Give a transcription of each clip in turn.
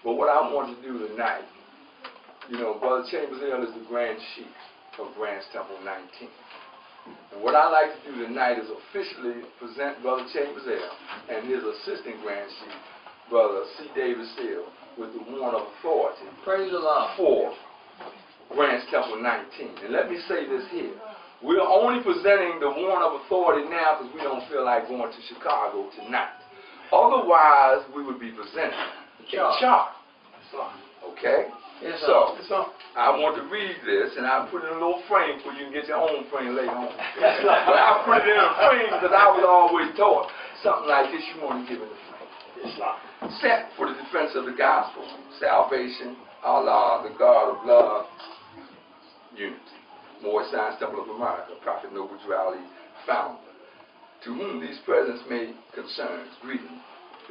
But what I want to do tonight, you know, Brother Chambers Hill is the Grand Chief of Grand's Temple 19. And what I like to do tonight is officially present Brother Chambers Hill and his assistant Grand Chief, Brother C. Davis Hill, with the warrant of authority. Praise the Lord. For Grand's Temple 19. And let me say this here. We're only presenting the warrant of authority now because we don't feel like going to Chicago tonight. Otherwise, we would be presenting a charge. Okay? Yes, so, sir. I want to read this, and I put it in a little frame for you can get your own frame later on. But I put it in a frame because I was always taught something like this, you want to give it a frame. Set for the defense of the gospel, salvation, Allah, the God of love, unity. More Science Temple of America, Prophet Noble Drew Ali, founder. To whom these presents may concern, greeting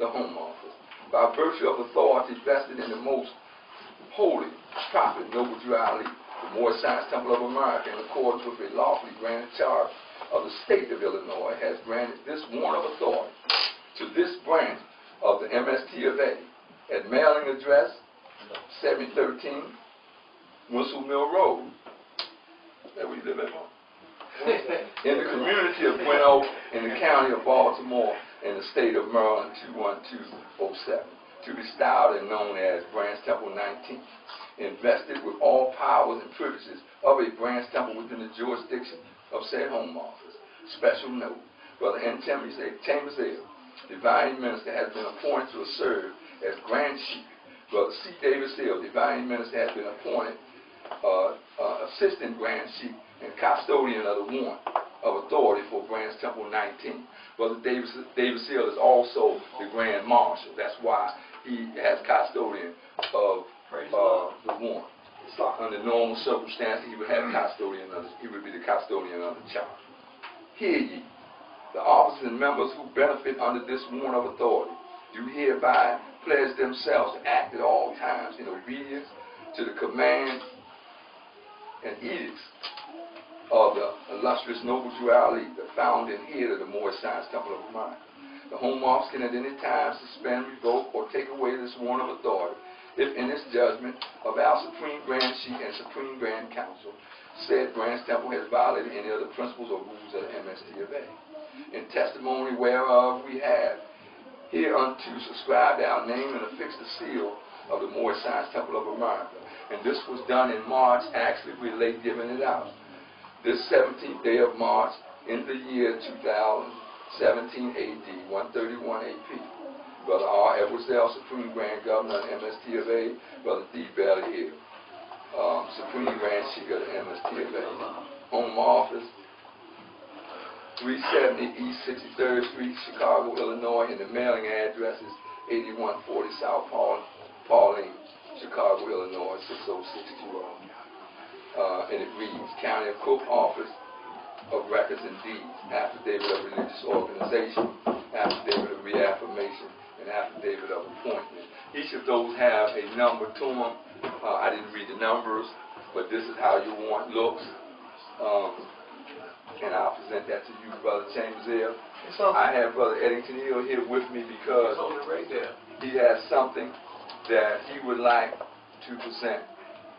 the Home Office. By virtue of authority vested in the most holy Prophet Noble Drew Ali, the More Science Temple of America, in accordance with a lawfully granted charge of the state of Illinois, has granted this warrant of authority to this branch of the MST of A at mailing address 7013 Whistle Mill Road. That we live at home. In the community of Bueno, in the county of Baltimore, in the state of Maryland, 21207, to be styled and known as Branch Temple 19, invested with all powers and privileges of a branch temple within the jurisdiction of said Home Office. Special note, Brother N. Chambers Hill, Divine Minister, has been appointed to serve as Grand Chief. Brother C. Davis Hill, Divine Minister, has been appointed Assistant Grand Chief and Custodian of the warrant of authority for Branch Temple 19. Brother Davis Hill is also the Grand Marshal. That's why he has custodian of the warrant. Under normal circumstances, he would have custodian of he would be the custodian of the charge. Hear ye, the officers and members who benefit under this warrant of authority do hereby pledge themselves to act at all times in obedience to the commands and edicts of the illustrious Noble Drew Ali, the founder and head of the Moorish Science Temple of America. The Home Office can at any time suspend, revoke, or take away this warrant of authority if in its judgment of our Supreme Grand Chief and Supreme Grand Council, said Branch Temple has violated any of the principles or rules of the MST of A. In testimony whereof we have hereunto subscribed our name and affixed the seal of the Moorish Science Temple of America. And this was done in March. Actually, we're late giving it out. This 17th day of March in the year 2017 AD, 131 AP. Brother R. Edwards L., Supreme Grand Governor of the MST of A. Brother D. Bailey Hill, Supreme Grand Chief of the MST of A. Home Office, 370 East 63rd Street, Chicago, Illinois, and the mailing address is 8140 South Pauline, Chicago, Illinois, 60620. And it reads, County of Cook Office of Records and Deeds, Affidavit of Religious Organization, Affidavit of Reaffirmation, and Affidavit of Appointment. Each of those have a number to them. I didn't read the numbers, but this is how your warrant looks. And I'll present that to you, Brother Chambers Hill. I have Brother Eddington Hill here with me because he has something that he would like to present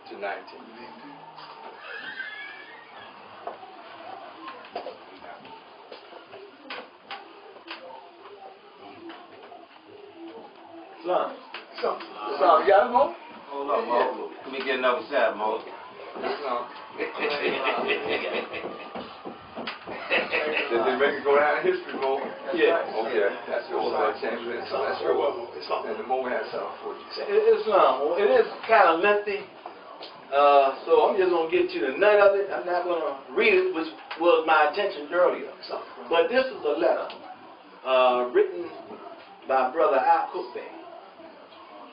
tonight. Son, you got it, Mo? Hold up, Mo. Let me get another shot, Mo. Did they make it go down in history, Mo? Yeah. Okay, that's your Brother Chambers. So that's your one. And the Mo has something for you. It is kind of lengthy, so I'm just going to get to the nut of it. I'm not going to read it, which was my intention earlier. But this is a letter written by Brother Al Cookbay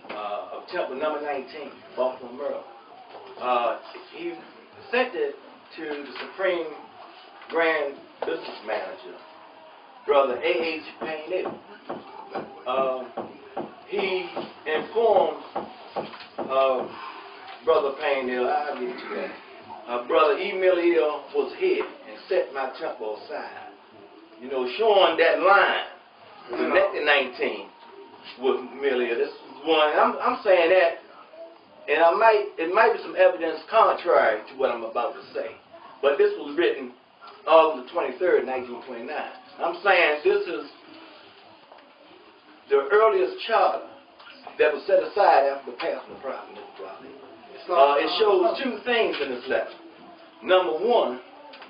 of Temple number 19, Baltimore, Maryland. He sent it to the Supreme Grand Business Manager, Brother A.H. Payne. He informed Brother Payne, I'll get to that. Brother E. Miller was here and set my temple aside. You know, showing that line, connecting 19 with Miller. This one. I'm saying that, and it might be some evidence contrary to what I'm about to say. But this was written August 23rd, 1929. I'm saying this is the earliest charter that was set aside after the passing of Prophet. It shows two things in this letter. Number one,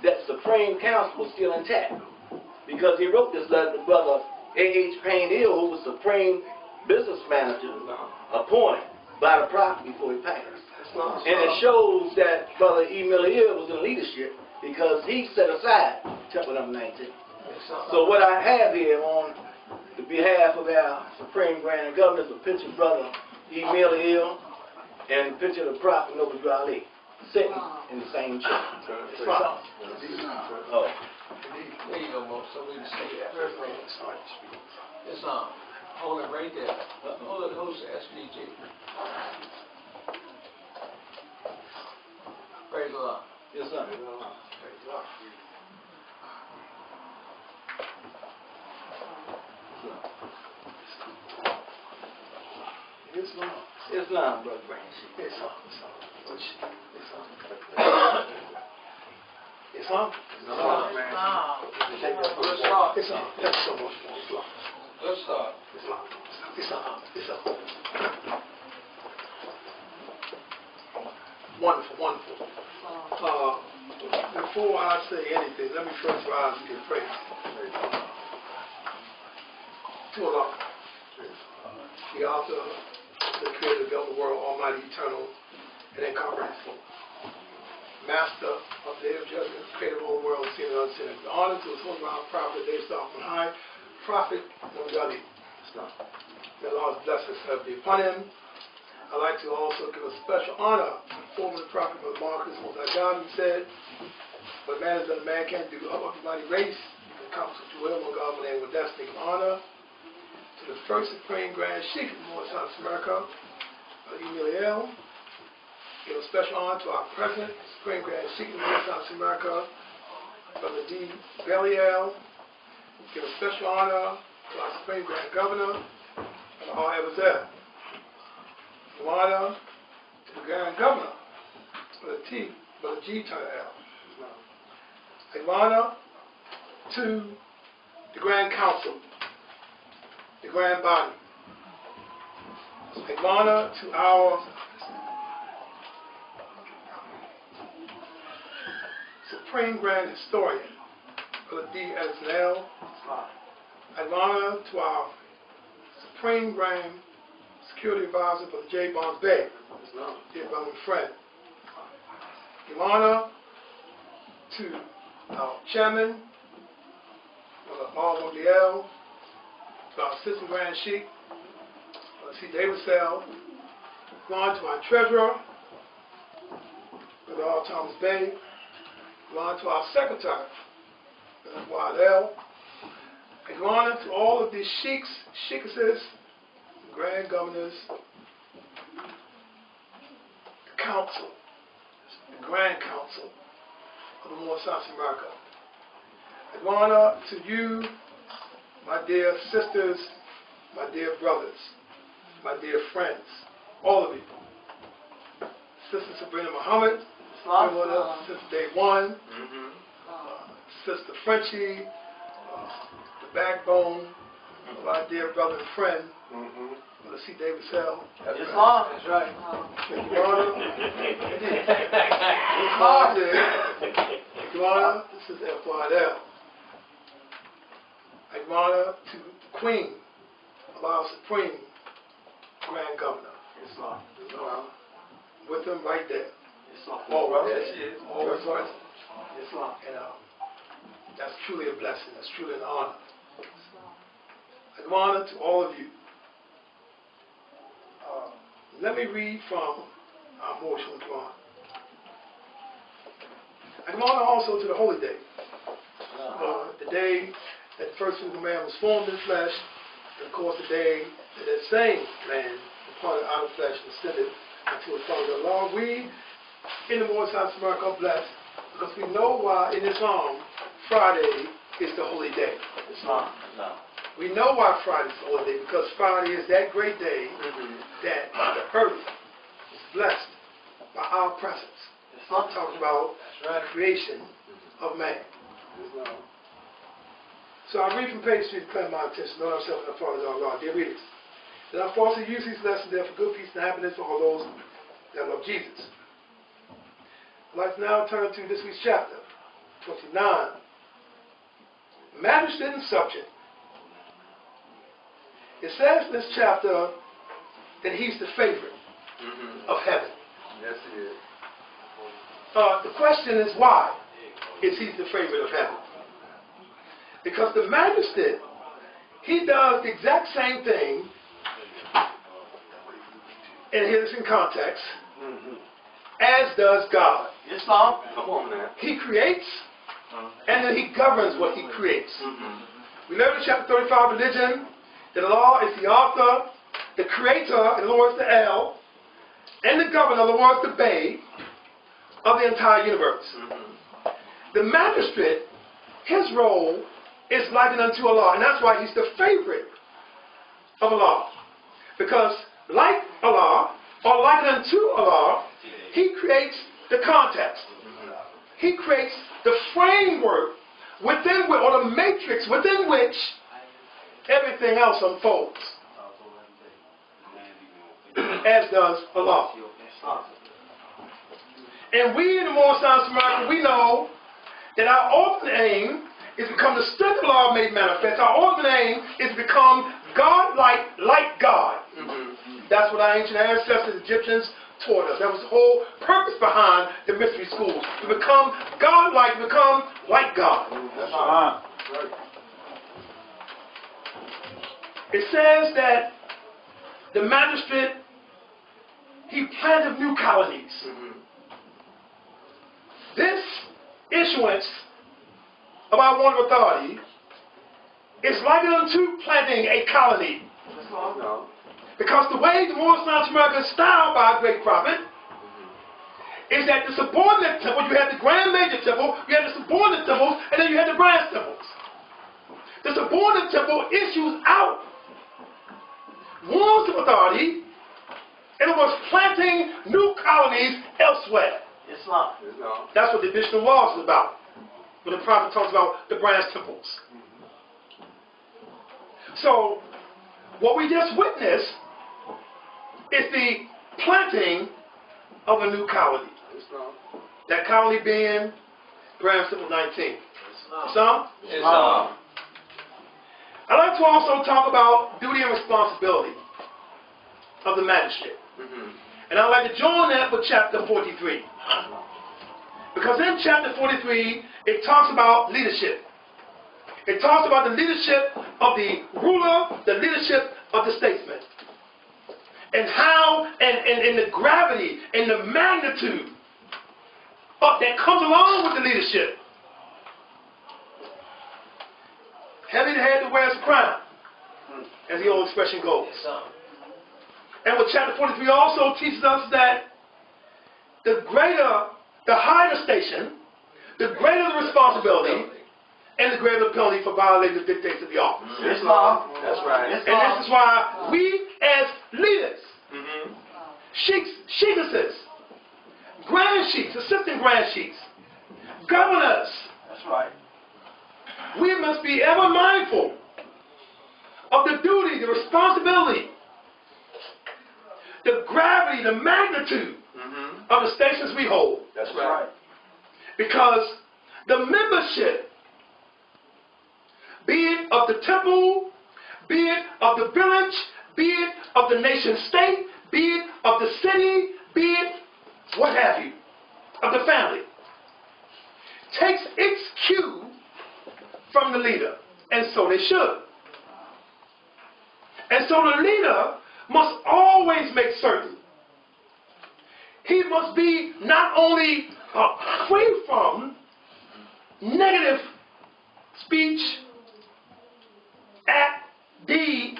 that Supreme Council was still intact, because he wrote this letter to Brother A.H. Payne Hill, who was Supreme Business Manager appointed by the Prophet before he passed. And it shows that Brother E. Miller Hill was in leadership because he set aside Temple number 19. So what I have here on the behalf of our Supreme Grand Governor is a picture of Brother E. Miller Hill and a picture of the Prophet Noble Ali sitting in the same chair. Oh. There you go, Mo. So we can see that. It's on. Hold it right there. Hold it close to SDG. Praise the Lord. Yes, sir. Praise the Lord. Islam, Brother Branch. Islam. That's so much more Islam. Let's start. Islam. Wonderful. Before I say anything, let me first rise and give praise to Allah, the author, the creator of the world, almighty, eternal, and incomprehensible, master of the day of judgment, creator of the whole world, seen and unseen. The honor to his holy prophet, they start from high, prophet Muhammad. May Allah's blessings be upon him. I'd like to also give a special honor to the former prophet of Marcus, who said, what man has done, man can't do. Up the mighty race, you can come to will, one God, one name, with destiny and honor. To the first Supreme Grand Sheikh of North South America, Emilio. Give a special honor to our President, Supreme Grand Sheikh of North South America, Brother D. Belial. Give a special honor to our Supreme Grand Governor, Brother R. Ebezer. Give honor to the Grand Governor, Brother G. Turner L. Give honor to the Grand Council, the Grand Body. Give honor to our Supreme Grand Historian, Brother D. Edison. Give honor to our Supreme Grand Security Advisor, Brother J. Barnes Bay, dear brother and friend. Give honor to our Chairman, Brother R. Mondial, to our Assistant Grand Sheikh, Brother C. Davisell. Give honor to our Treasurer, Brother R. Thomas Bay. Give honor to our Secretary, Brother Waddell. Give honor to all of these sheikhs, sheikhesses, grand governors, the council, the Grand Council of the North South America. Give honor to you, my dear sisters, my dear brothers, my dear friends, all of you. Sister Sabrina Muhammad, been with us since day one. Sister Frenchie, the backbone of our dear brother and friend, Brother C. Davisell. Islam. That's right. Islam. This is F.Y.L. I give honor to the Queen of our Supreme Grand Governor. Islam. With him right there. Always. Yes, she is. Always right. Islam. And that's truly a blessing. That's truly an honor. I give honor to all of you. Let me read from our Motion Quran. I give honor also to the holy day. The day that the first physical man was formed in flesh, and of course the day that that same man departed out of flesh and ascended unto the Father of Allah. We in the North South America are blessed because we know why in Islam Friday is the holy day. Islam. We know why Friday is the Lord's Day, because Friday is that great day that the earth is blessed by our presence. I'm talking about the creation of man. So I read from page 3 to claim my attention. Know ourselves and our fathers our God. Dear readers, that I falsely use these lessons there for good peace and happiness for all those that love Jesus. I'd like to now turn to this week's chapter, 29. Magistrate and subject. It says in this chapter that he's the favorite of heaven. Yes, he is. The question is, why is he the favorite of heaven? Because the magistrate, he does the exact same thing, and here's in context, as does God. Islam? Come on, man. He creates, and then he governs what he creates. We learned in chapter 35, religion, that Allah is the author, the creator, in other words, the El, and the governor, in other words, the Bay, of the entire universe. The magistrate, his role is likened unto Allah, and that's why he's the favorite of Allah. Because like Allah, or likened unto Allah, he creates the context. He creates the framework within which, or the matrix within which everything else unfolds. As does Allah. And we in the Moral Science of America, we know that our ultimate aim is to become the strength of Allah made manifest. Our ultimate aim is to become God-like, like God. That's what our ancient ancestors, Egyptians, taught us. That was the whole purpose behind the mystery schools. To become God-like, to become like God. It says that the magistrate, he planted new colonies. This issuance of our word of authority is likened unto planting a colony. Because the way the Moral Science of America is styled by a great prophet is that the subordinate temple, you had the grand major temple, you had the subordinate temples, and then you had the branch temples. The subordinate temple issues out words of authority, and it was planting new colonies elsewhere. Islam. That's what the additional laws is about. When the prophet talks about the branch temples. So, what we just witnessed is the planting of a new colony. That colony being branch temple 19. Islam? I'd like to also talk about duty and responsibility of the magistrate. And I'd like to join that with chapter 43. Because in chapter 43, it talks about leadership. It talks about the leadership of the ruler, the leadership of the statesman. And how, and the gravity, and the magnitude that comes along with the leadership. Heavy the head that wears a crown, as the old expression goes. And what chapter 43 also teaches us that the higher the station, the greater the responsibility, and the greater the penalty for violating the dictates of the office. Islam. That's right. And this is why we as leaders, sheikesses, grand sheiks, assistant grand sheiks, governors, That's right. we must be ever mindful of the duty, the responsibility, the gravity, the magnitude of the stations we hold. That's right. Because the membership, be it of the temple, be it of the village, be it of the nation state, be it of the city, be it what have you, of the family, takes its cue from the leader. And so they should. And so the leader must always make certain he must be not only free from negative speech, act, deed,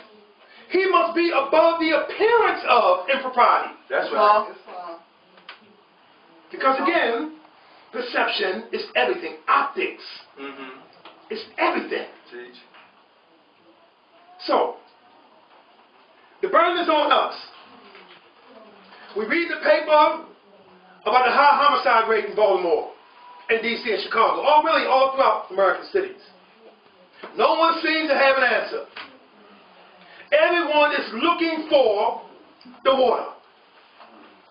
he must be above the appearance of impropriety. That's right. Because again, perception is everything. Optics is everything. Teach. So, the burden is on us. We read the paper about the high homicide rate in Baltimore, in D.C. and Chicago, or really all throughout American cities. No one seems to have an answer. Everyone is looking for the water.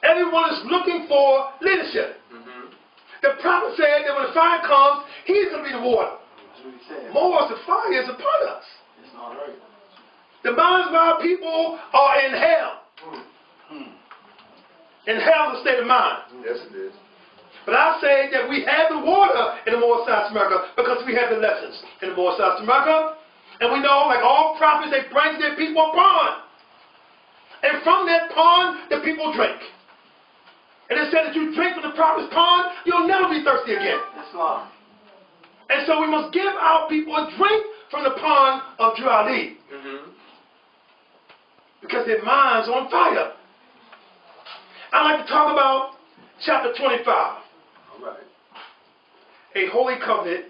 Everyone is looking for leadership. The prophet said that when the fire comes, he's going to be the water. More, the fire is upon us. It's not right. The minds of our people are in hell. In hell is a state of mind. Yes, it is. But I say that we have the water in the Moor South America because we have the lessons in the Moor South America. And we know, like all prophets, they bring their people a pond. And from that pond, the people drink. And it said that you drink from the prophet's pond, you'll never be thirsty again. It's not. And so we must give our people a drink from the pond of Juali. Because their minds are on fire. I'd like to talk about chapter 25. All right. A holy covenant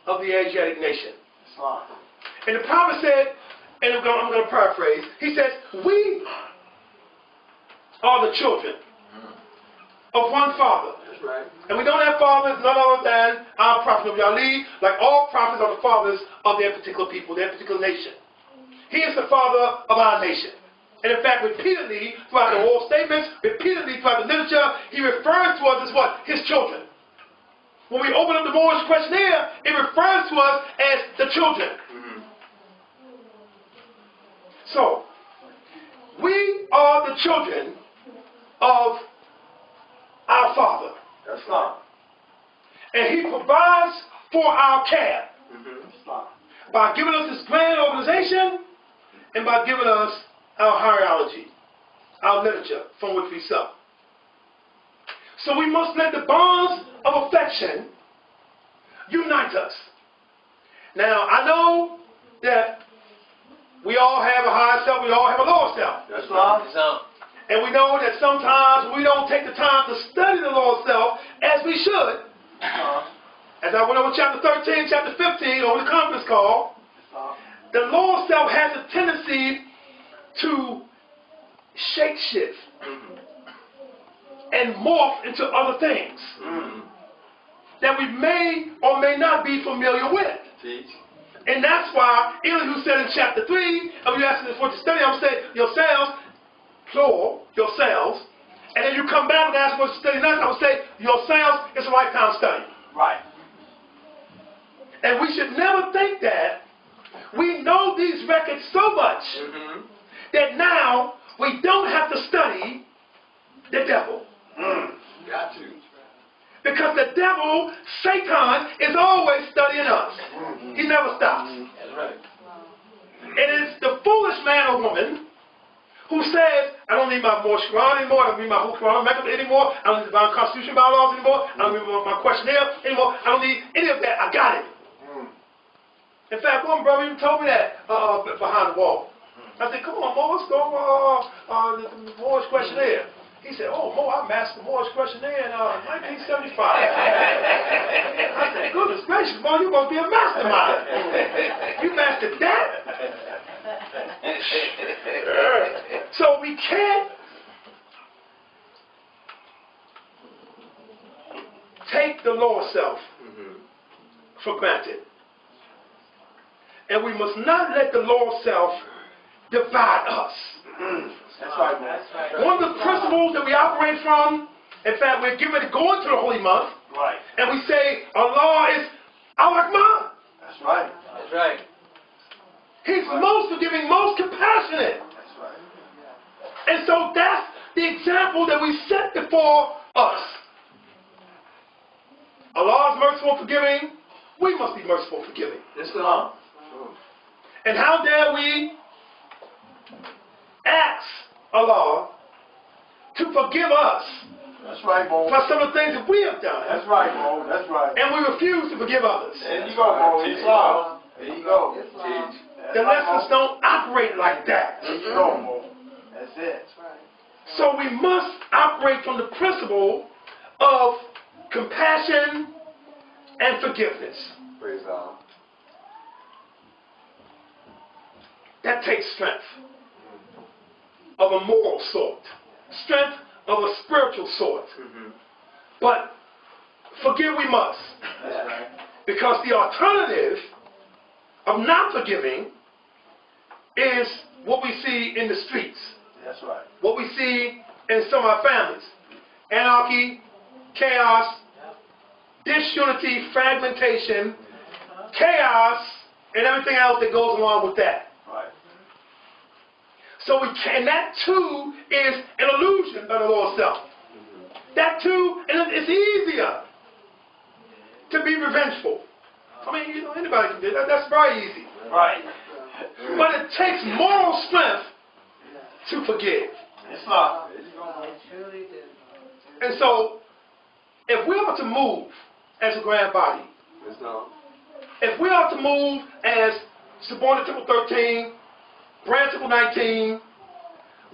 of the Asiatic nation. It's not. And the prophet said, and I'm going to paraphrase, he says, we are the children of one father. That's right. And we don't have fathers none other than our prophet of Yali, like all prophets are the fathers of their particular people, their particular nation. He is the father of our nation. And in fact, repeatedly throughout the oral statements, repeatedly throughout the literature, he refers to us as what? His children. When we open up the Moorish questionnaire, it refers to us as the children. So, we are the children of our Father. That's not. And he provides for our care It's not. by giving us this grand organization and by giving us our hierarchy, our literature from which we sup. So we must let the bonds of affection unite us. Now, I know that we all have a higher self, we all have a lower self. That's not. And we know that sometimes we don't take the time to study the lower self as we should. As I went over chapter 13, chapter 15, over the conference call, the lower self has a tendency to shape-shift and morph into other things that we may or may not be familiar with. Teach. And that's why Elihu said in chapter 3, of you asking this what to study, I'm saying yourselves, plural, yourselves, and then you come back and ask what to study next, I would say yourselves is a lifetime study. Right. And we should never think that we know these records so much that now we don't have to study the devil. Got to. Because the devil, Satan, is always studying us. He never stops. That's right. It is the foolish man or woman who says, I don't need my Moorish Quran anymore, I don't need my whole Quran anymore, I don't need the divine constitution bylaws anymore, I don't need my questionnaire anymore, I don't need any of that, I got it. In fact, one brother even told me that behind the wall. I said, come on, Mo, let's go the Moorish questionnaire. He said, oh, Mo, I mastered the Moorish questionnaire in 1975. I said, goodness gracious, Mo, you must be a mastermind. You mastered that? So we can't take the lower self for granted. And we must not let the lower self divide us. That's right, man. That's right. One of the principles that we operate from, in fact, we're getting ready to go into the holy month, Right. and we say Allah is Al-Rahman. That's right. That's right. He's most forgiving, most compassionate. That's right. And so that's the example that we set before us. Allah is merciful and forgiving. We must be merciful and forgiving. It's not. And how dare we ask Allah to forgive us That's right, Mo. for some of the things that we have done. That's right, Mo. That's right. And we refuse to forgive others. There you go, Mo. Teach. Islam. There you go. Teach. The lessons don't operate like that. There you go, Mo. That's it. So we must operate from the principle of compassion and forgiveness. Praise God. that takes strength of a moral sort, strength of a spiritual sort. But forgive we must. That's right. Because the alternative of not forgiving is what we see in the streets, That's right. what we see in some of our families. Anarchy, chaos, disunity, fragmentation, chaos, and everything else that goes along with that. Right. So and that too is an illusion of the Lord's self. That too, and it's easier to be revengeful. I mean, you know, anybody can do that. That's very easy. Right. But it takes moral strength to forgive. It's not. And so, if we are to move as a grand body, if we are to move as Subordinate Temple 13, Branch Temple 19,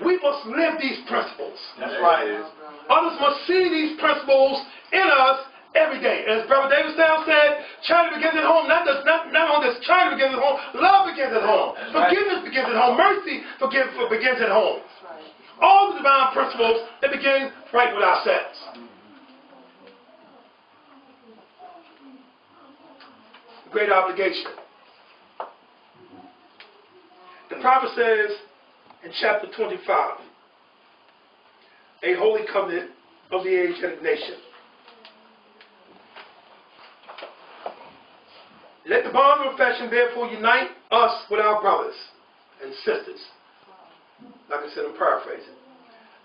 we must live these principles. That's right. Others must see these principles in us every day. As Brother David Stout said, charity begins at home. Not only does charity begins at home, love begins at home. Forgiveness begins at home. Mercy begins at home. All the divine principles that begin right with ourselves. Great obligation. The prophet says in chapter 25, a holy covenant of the age and nation. Let the bond of affection therefore unite us with our brothers and sisters. Like I said, I'm paraphrasing.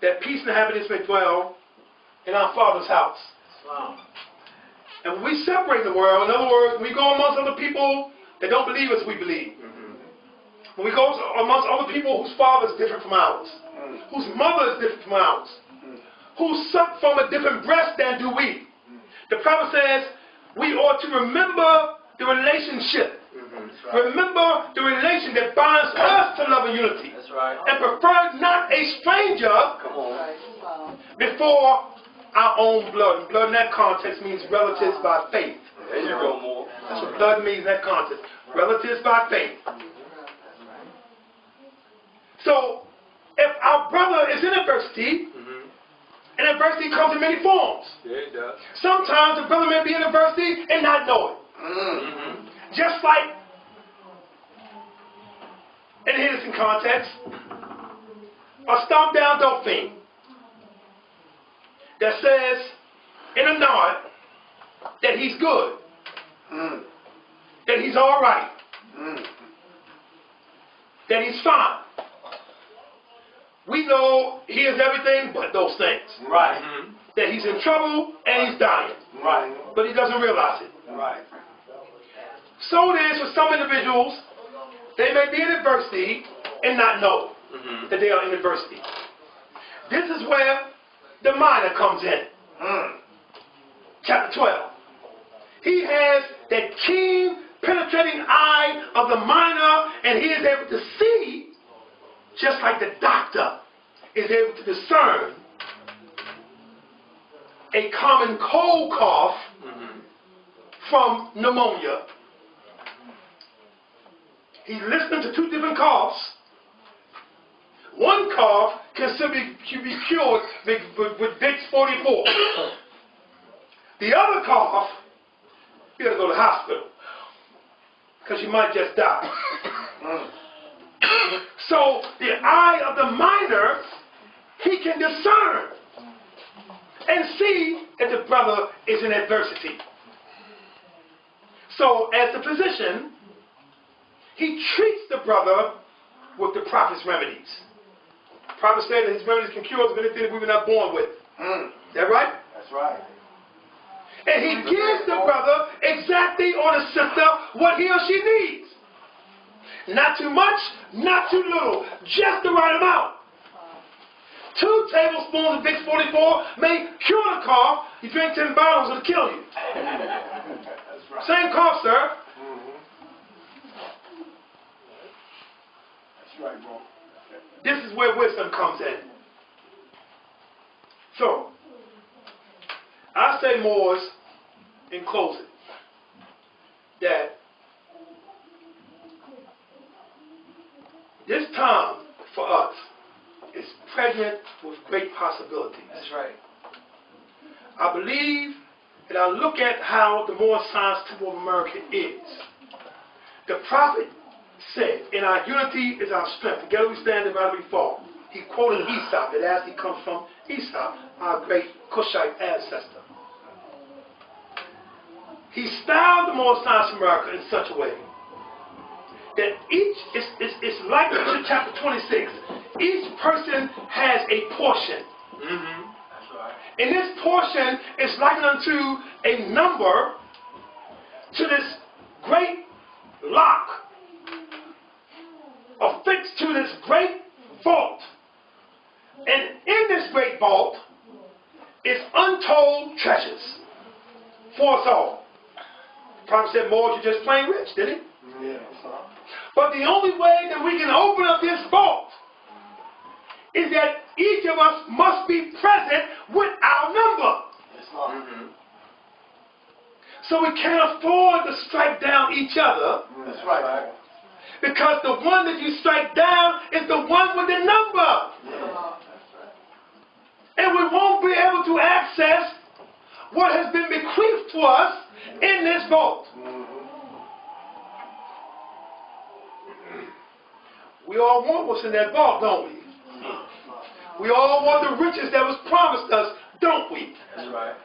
That peace and happiness may dwell in our Father's house. And when we separate the world, in other words, when we go amongst other people that don't believe as we believe, when we go amongst other people whose father is different from ours, whose mother is different from ours, who suck from a different breast than do we, the prophet says we ought to remember the relationship. Remember the relation that binds us to love and unity. That's right. And prefer not a stranger before our own blood. And blood in that context means relatives by faith. There you go, more. That's what blood means in that context. Relatives by faith. So, if our brother is in adversity, and adversity comes in many forms. Yeah, it does. Sometimes the brother may be in adversity and not know it. Just like in the Henderson context, a stomped down dope fiend that says in a nod that he's good, that he's all right, that he's fine. We know he is everything but those things. Right. That he's in trouble and he's dying. Right. But he doesn't realize it. Right. So it is for some individuals, they may be in adversity and not know that they are in adversity. This is where the miner comes in. Chapter 12. He has that keen, penetrating eye of the miner, and he is able to see, just like the doctor is able to discern a common cold cough from pneumonia. He's listening to two different coughs. One cough can simply be cured with Vicks 44. The other cough, you gotta go to the hospital because you might just die. So the eye of the miner, he can discern and see that the brother is in adversity. So as the physician, he treats the brother with the prophet's remedies. The prophet said that his remedies can cure us of anything that we were not born with. Is that right? That's right. And he gives the brother exactly or the sister what he or she needs. Not too much, not too little, just the right amount. 2 tablespoons of Vicks 44 may cure the cough. You drink 10 bottles, it'll kill you. That's right. Same cough, sir. That's right, bro. This is where wisdom comes in. So, I say, Moors, in closing, that This time for us is pregnant with great possibilities. That's right. I believe and I look at how the Moore Science Temple of America is. The prophet said, in our unity is our strength. Together we stand divided we fall. He quoted Esau, that actually comes from Esau, our great Cushite ancestor. He styled the Moore Science of America in such a way that each, it's like in chapter 26, each person has a portion. Mm-hmm. That's right. And this portion is likened unto a number to this great lock affixed to this great vault. And in this great vault is untold treasures for us all. The prophet said, Moore, you're just plain rich, didn't he? Yeah. But the only way that we can open up this vault is that each of us must be present with our number. Mm-hmm. So we can't afford to strike down each other. That's right. Because the one that you strike down is the one with the number. Yeah. And we won't be able to access what has been bequeathed to us in this vault. We all want what's in that vault, don't we? We all want the riches that was promised us, don't we? That's right.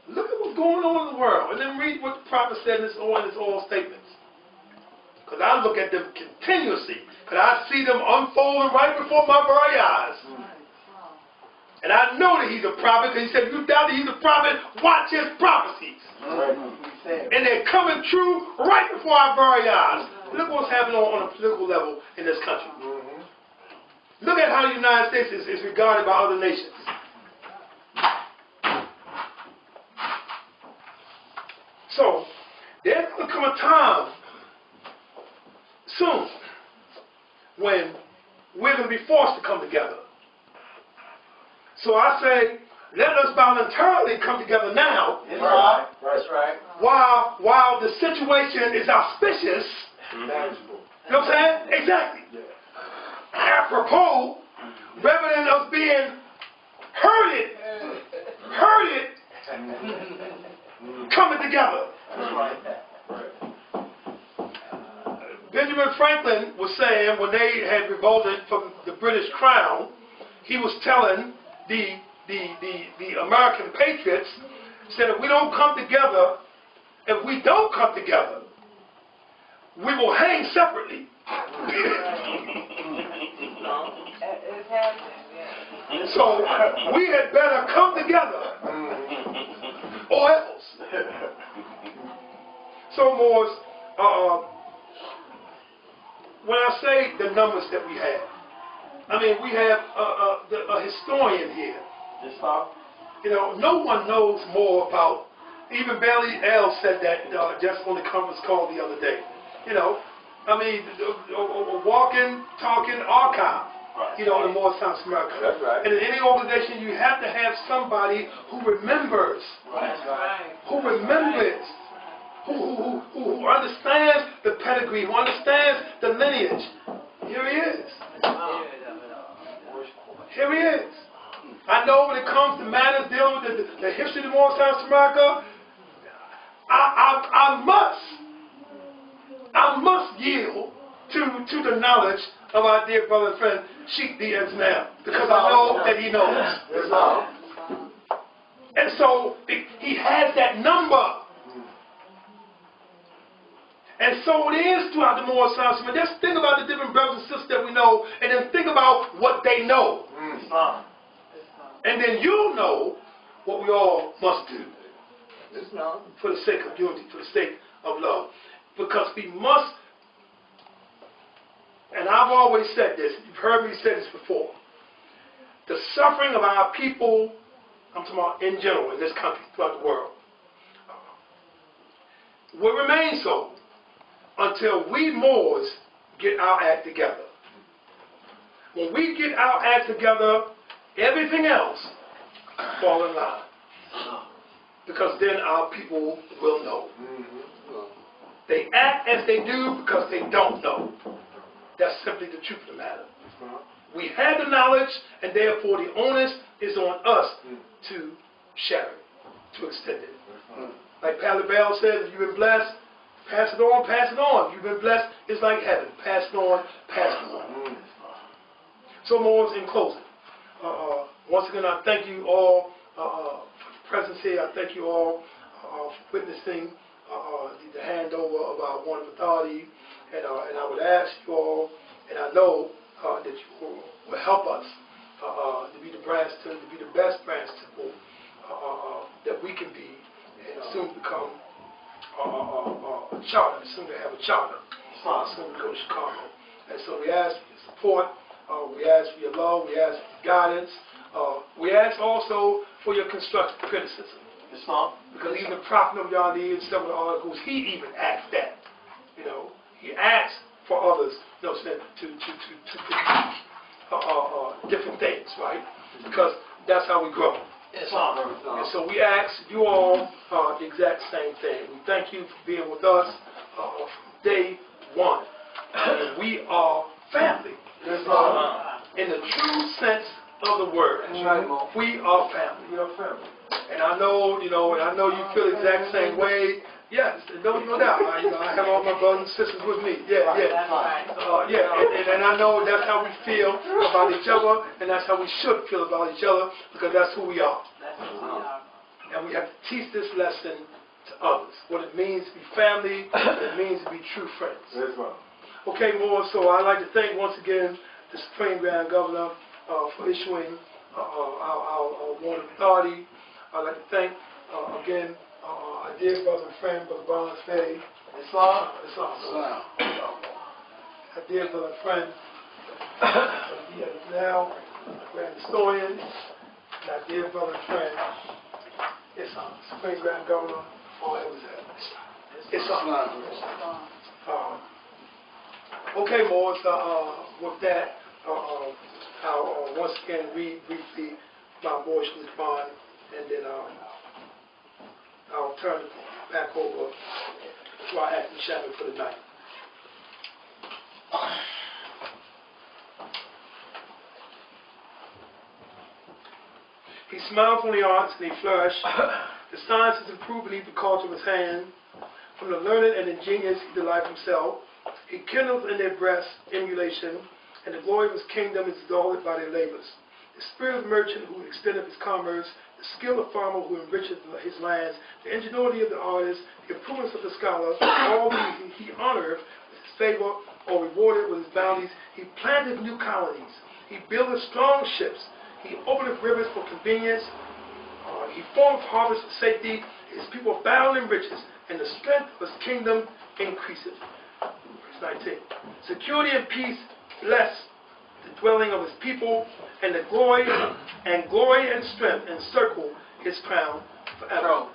Look at what's going on in the world. And then read what the prophet said in his oral statements. Because I look at them continuously. Because I see them unfolding right before my very eyes. And I know that he's a prophet. Because he said, if you doubt that he's a prophet, watch his prophecies. And they're coming true right before our very eyes. Look what's happening on a political level in this country. Look at how the United States is regarded by other nations. So, there's going to come a time soon when we're going to be forced to come together. So I say, let us voluntarily come together now. That's right. That's right. While the situation is auspicious. Mm-hmm. You know what I'm saying? Exactly. Apropos, rather than us being herded, coming together. That's right. Benjamin Franklin was saying when they had revolted from the British Crown, he was telling the American patriots, said if we don't come together, we will hang separately. So we had better come together or else. So Moors, when I say the numbers that we have, I mean we have a historian here. You know, no one knows more about, even Bailey L. said that just on the conference call the other day. You know, I mean, a walking, talking archive, you know, in the Moore Science America. That's right. And in any organization, you have to have somebody who remembers, who remembers, who understands the pedigree, who understands the lineage. Here he is. Here he is. I know when it comes to matters dealing with the history of the Moore Science America, I must yield to the knowledge of our dear brother and friend Sheikh Diaz now, because I know that he knows. And so he has that number. And so it is throughout the Moore Science America. Just think about the different brothers and sisters that we know, and then think about what they know. And then you'll know what we all must do. For the sake of unity, for the sake of love. Because we must, and I've always said this, you've heard me say this before, the suffering of our people, I'm talking about in general, in this country, throughout the world, will remain so until we Moors get our act together. When we get our act together, everything else fall in line. Because then our people will know. They act as they do because they don't know. That's simply the truth of the matter. We had the knowledge, and therefore the onus is on us to share it, to extend it. Like Pastor Bell says, if you've been blessed, pass it on, pass it on. If you've been blessed, it's like heaven. Pass it on, pass it on. So more in closing. Once again, I thank you all for the presence here. I thank you all for witnessing the handover of our one of authority. And I would ask you all, and I know that you will help us to be the branch, to be the best branch temple that we can be, and soon become a charter, soon to have a charter, soon to go to Chicago. And so we ask for your support, we ask for your love, we ask for your guidance, we ask also for your constructive criticism. Because even the prophet of Yahweh in some of the articles, he even asked that. You know, he asked for others, you know, to different things, right? Because that's how we grow. And so we ask you all the exact same thing. We thank you for being with us from day one. We are family. In the true sense of the word. We are family. We are family. And I know, you know, and I know you feel the exact same way. Yes, no doubt. I have all my brothers and sisters with me. And I know that's how we feel about each other, and that's how we should feel about each other, because that's who we are. And we have to teach this lesson to others. What it means to be family, what it means to be true friends. Okay, more. So I'd like to thank once again the Supreme Grand Governor for issuing our warrant of authority. I'd like to thank again our dear brother and friend, Brother Barnes Fetty. Our dear brother and friend, now Grand Historian, and our dear brother and friend, Supreme Grand Governor, okay, Morris, with that, I'll once again read briefly my motion bond, and then I'll turn it back over to our acting chairman for the night. He smiled from the arts and he flourished. The sciences improved beneath the culture of his hand. From the learned and ingenious he derived himself. He kindled in their breasts emulation, and the glory of his kingdom is exalted by their labors. The spirit of the merchant who extendeth his commerce, the skill of farmer who enricheth his lands, the ingenuity of the artist, the improvements of the scholar, all these he honored with his favor or rewarded with his bounties. He planted new colonies. He builded strong ships. He opened rivers for convenience. He formed harvests for safety. His people abound in riches, and the strength of his kingdom increaseth. Verse 19. Security and peace bless the dwelling of his people, and the glory and strength encircle his crown forever.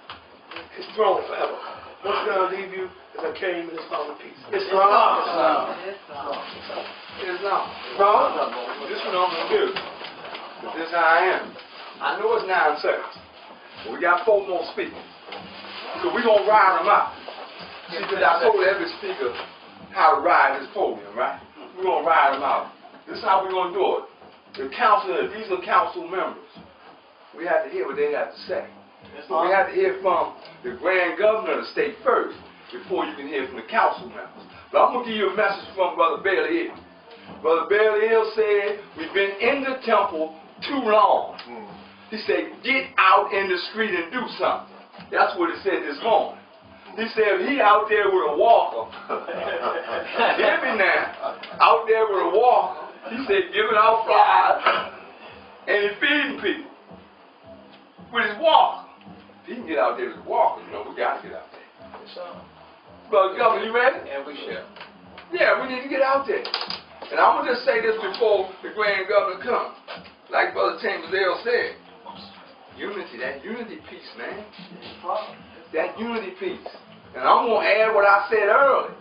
His throne forever. Once again, I leave you as I came in this found peace. Islam. This one I'm gonna do. But this is how I am. I know it's 9 seconds. But we got 4 more speakers. So we're gonna ride them out. See, because I told every speaker how to ride this podium, right? We're gonna ride them out. This is how we're going to do it. The council, these are council members. We have to hear what they have to say. We have to hear from the Grand Governor of the state first before you can hear from the council members. But I'm going to give you a message from Brother Bailey Hill. Brother Bailey Hill said, we've been in the temple too long. He said, get out in the street and do something. That's what he said this morning. He said, he out there with a walker. Hear me now. Out there with a walker. He said, giving out flies, and he's feeding people with his walker. If he can get out there with his walker, you know, we got to get out there. Brother Governor, you ready? And we shall. Yeah, we need to get out there. And I'm going to just say this before the Grand Governor comes. Like Brother Chambers L said, unity, that unity piece, man. That unity piece. And I'm going to add what I said earlier.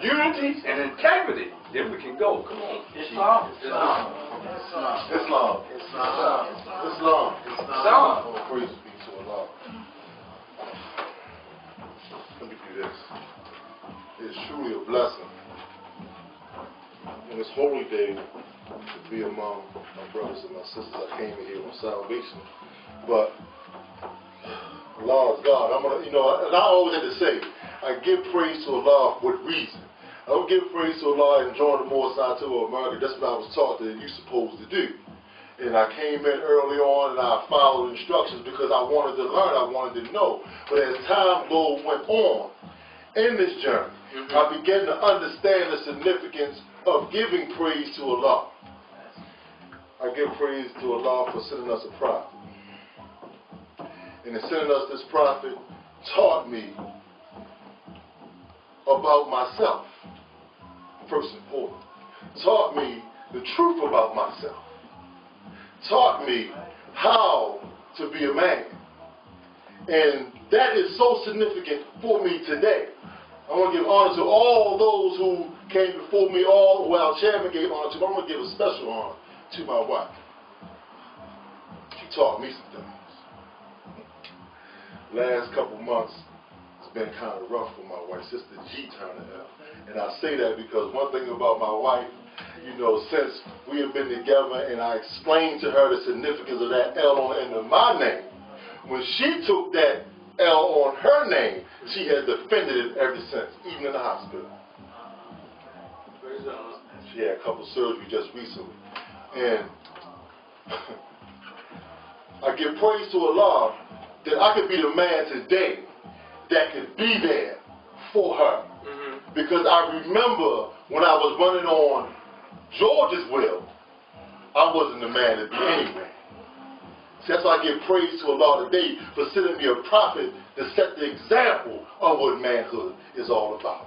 Unity and integrity. Then we can go. Come on. Islam. Oh, praise be to Allah. Let me do this. It's truly a blessing when it's holy day to be among my brothers and my sisters. I came in here on salvation. But Allah is God. I'm gonna, and I always had to say, I give praise to Allah with reason. I don't give praise to Allah and join the Most High to America. That's what I was taught that you're supposed to do. And I came in early on and I followed instructions because I wanted to learn, I wanted to know. But as time went on in this journey, I began to understand the significance of giving praise to Allah. I give praise to Allah for sending us a prophet. And in sending us this prophet taught me about myself, first and foremost. Taught me the truth about myself. Taught me how to be a man. And that is so significant for me today. I want to give honor to all those who came before me, our chairman gave honor to, but I'm going to give a special honor to my wife. She taught me some things. Last couple months, it's been kind of rough for my wife, Sister G turned out. And I say that because one thing about my wife, since we have been together and I explained to her the significance of that L on the end of my name, when she took that L on her name, she has defended it ever since, even in the hospital. She had a couple surgeries just recently. And I give praise to Allah that I could be the man today that could be there for her. Because I remember when I was running on George's will, I wasn't the man to be anyway. So that's why I give praise to Allah today for sending me a prophet to set the example of what manhood is all about.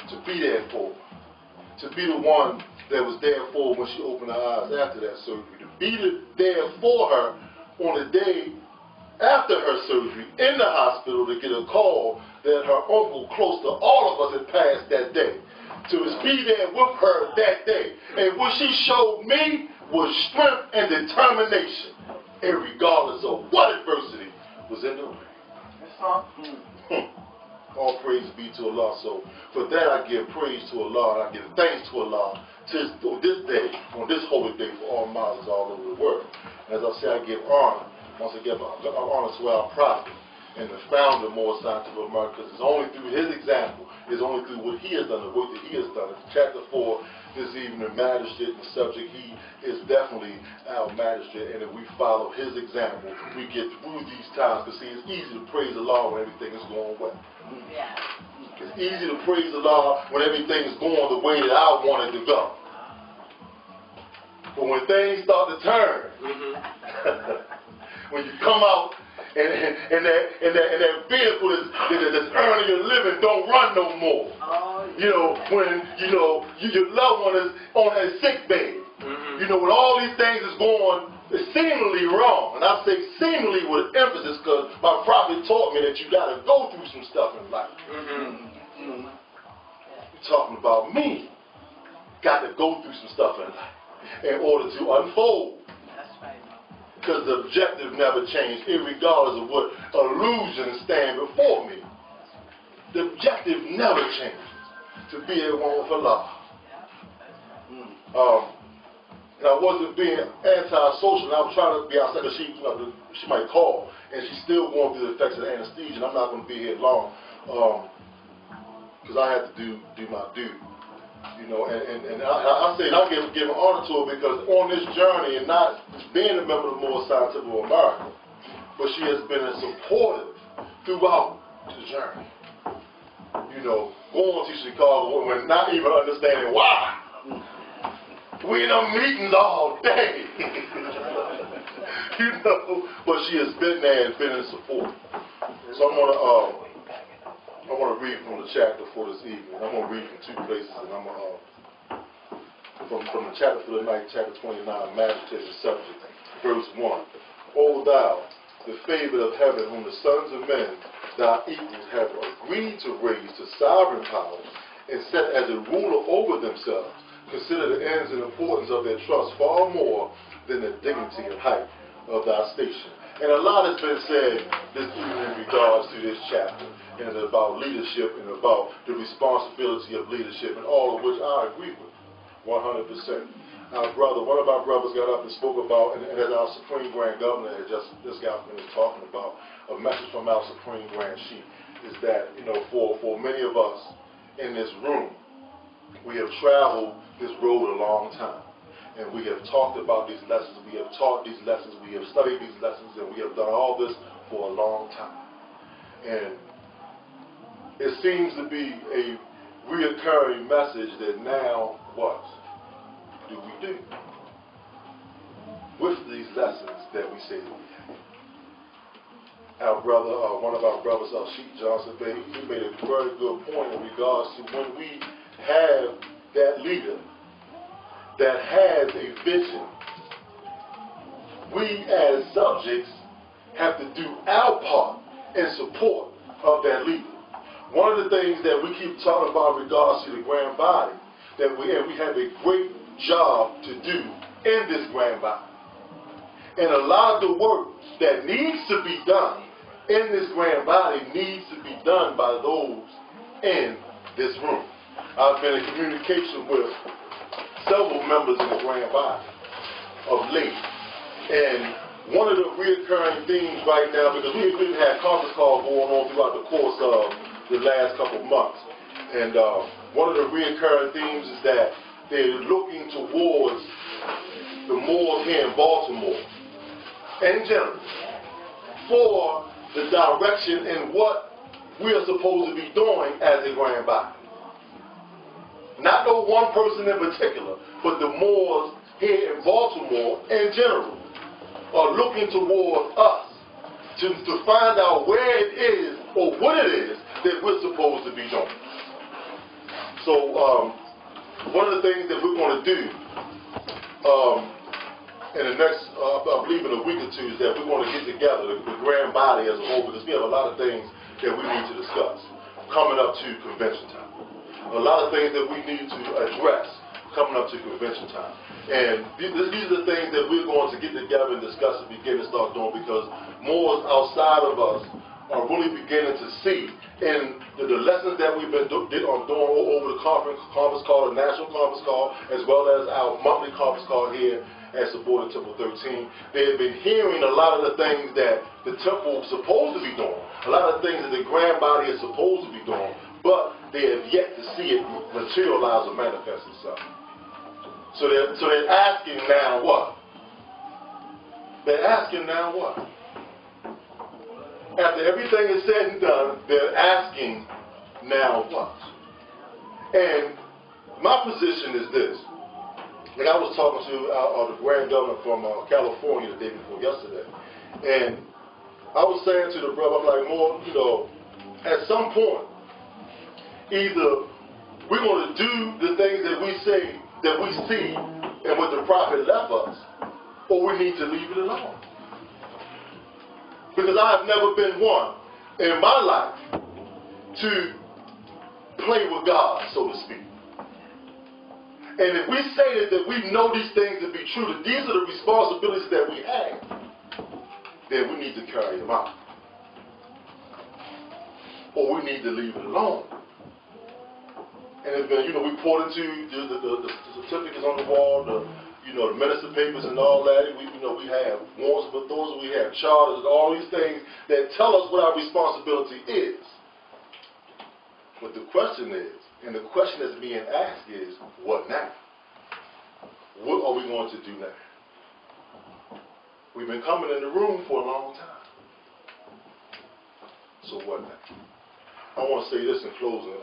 To be there for her. To be the one that was there for her when she opened her eyes after that surgery. To be there for her on the day after her surgery in the hospital to get a call that her uncle, close to all of us, had passed that day. To be there with her that day. And what she showed me was strength and determination, regardless of what adversity was in the way. All praise be to Allah. So for that I give praise to Allah and I give thanks to Allah on this day, on this holy day for all Muslims all over the world. As I say, I give honor. Once again, honor to our prophet and the founder of More Science of America, because it's only through his example, it's only through what he has done, the work that he has done. It's chapter 4 this evening, the magistrate, the subject, he is definitely our magistrate, and if we follow his example, we get through these times. Because see, it's easy to praise Allah when everything is going well. It's easy to praise Allah when everything is going the way that I want it to go. But when things start to turn, when you come out and that vehicle that's earning your living don't run no more. When your loved one is on a sick bed. When all these things is going seemingly wrong. And I say seemingly with emphasis because my prophet taught me that you got to go through some stuff in life. You're talking about me. Got to go through some stuff in life in order to unfold. Because the objective never changed, regardless of what illusions stand before me. The objective never changes, to be at one with Allah. And I wasn't being antisocial, and I was trying to be outside, because she might call, and she's still going through the effects of the anesthesia, and I'm not going to be here long, because I have to do my duty. And I say I give honor to her because on this journey, and not being a member of the More Scientific America, but she has been supportive throughout the journey. Going to Chicago when not even understanding why. We in them meetings all day. But she has been there and been in support. So I want to read from the chapter for this evening. I'm going to read from two places, and I'm going to, from the chapter for the night, chapter 29, Magistrate and Subject, verse 1. O thou, the favored of heaven, whom the sons of men, thy equals, have agreed to raise to sovereign power, and set as a ruler over themselves, consider the ends and importance of their trust far more than the dignity and height of thy station. And a lot has been said this evening in regards to this chapter, and about leadership and about the responsibility of leadership, and all of which I agree with. 100%. Our brother, one of our brothers got up and spoke about, and as our Supreme Grand Governor had just got finished talking about, a message from our Supreme Grand Chief is that, for many of us in this room, we have traveled this road a long time. And we have talked about these lessons, we have taught these lessons, we have studied these lessons, and we have done all this for a long time. And it seems to be a reoccurring message that now what do we do with these lessons that we say that we have? Our brother, one of our brothers, Sheik Johnson, he made a very good point in regards to when we have that leader that has a vision, we as subjects have to do our part in support of that leader. One of the things that we keep talking about in regards to the grand body, that we have a great job to do in this grand body. And a lot of the work that needs to be done in this grand body needs to be done by those in this room. I've been in communication with several members in the grand body of late. And one of the reoccurring themes right now, because we've had conference calls going on throughout the course of the last couple of months. And one of the reoccurring themes is that they're looking towards the Moors here in Baltimore, in general, for the direction in what we are supposed to be doing as a grand body. Not no one person in particular, but the Moors here in Baltimore in general are looking towards us to find out where it is or what it is that we're supposed to be doing. So one of the things that we're going to do in the next, I believe in a week or two, is that we're going to get together, the grand body as a whole, because we have a lot of things that we need to discuss coming up to convention time. A lot of things that we need to address coming up to convention time. And these are the things that we're going to get together and discuss and begin to start doing, because Moors outside of us are really beginning to see in the lessons that we've been doing over the conference call, the national conference call, as well as our monthly conference call here at Subordinate Temple 13. They have been hearing a lot of the things that the temple is supposed to be doing, a lot of the things that the grand body is supposed to be doing, but they have yet to see it materialize or manifest itself. So they're asking now what? They're asking now what? After everything is said and done, they're asking now what? And my position is this. Like I was talking to the grand governor from California the day before yesterday, and I was saying to the brother, I'm like, more, at some point, either we're going to do the things that we say, that we see, and what the prophet left us, or we need to leave it alone. Because I have never been one in my life to play with God, so to speak. And if we say that we know these things to be true, that these are the responsibilities that we have, then we need to carry them out. Or we need to leave it alone. And it's been, we poured into the certificates on the wall, the minister papers and all that. We have warrants of authority, we have charters, all these things that tell us what our responsibility is. But the question is, and the question that's being asked is, what now? What are we going to do now? We've been coming in the room for a long time. So what now? I want to say this in closing.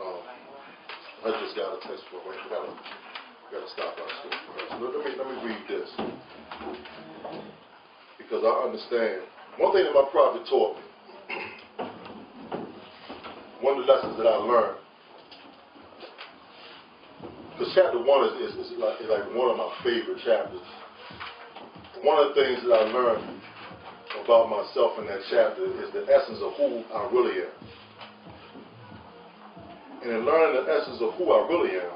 I just got a text for it. We got to stop our school. Let me read this, because I understand. One thing that my prophet taught me, one of the lessons that I learned, because chapter 1 is like one of my favorite chapters. One of the things that I learned about myself in that chapter is the essence of who I really am. And in learning the essence of who I really am,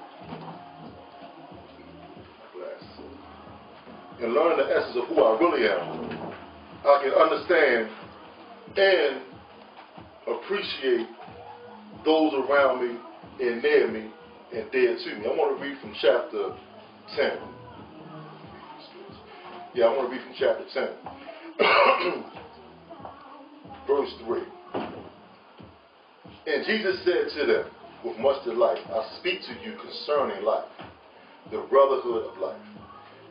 and learning the essence of who I really am, I can understand and appreciate those around me and near me and dear to me. I want to read from chapter 10. Yeah, I want to read from chapter 10. Verse 3. And Jesus said to them, with much delight, I speak to you concerning life, the brotherhood of life.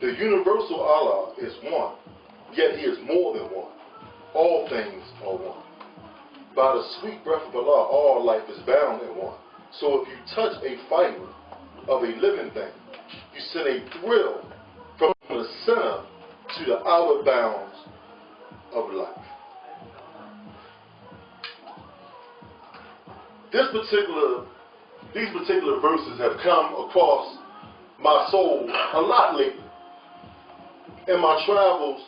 The universal Allah is one, yet He is more than one. All things are one. By the sweet breath of Allah, all life is bound in one. So if you touch a fiber of a living thing, you send a thrill from the center to the outer bounds of life. These particular verses have come across my soul a lot lately. In my travels,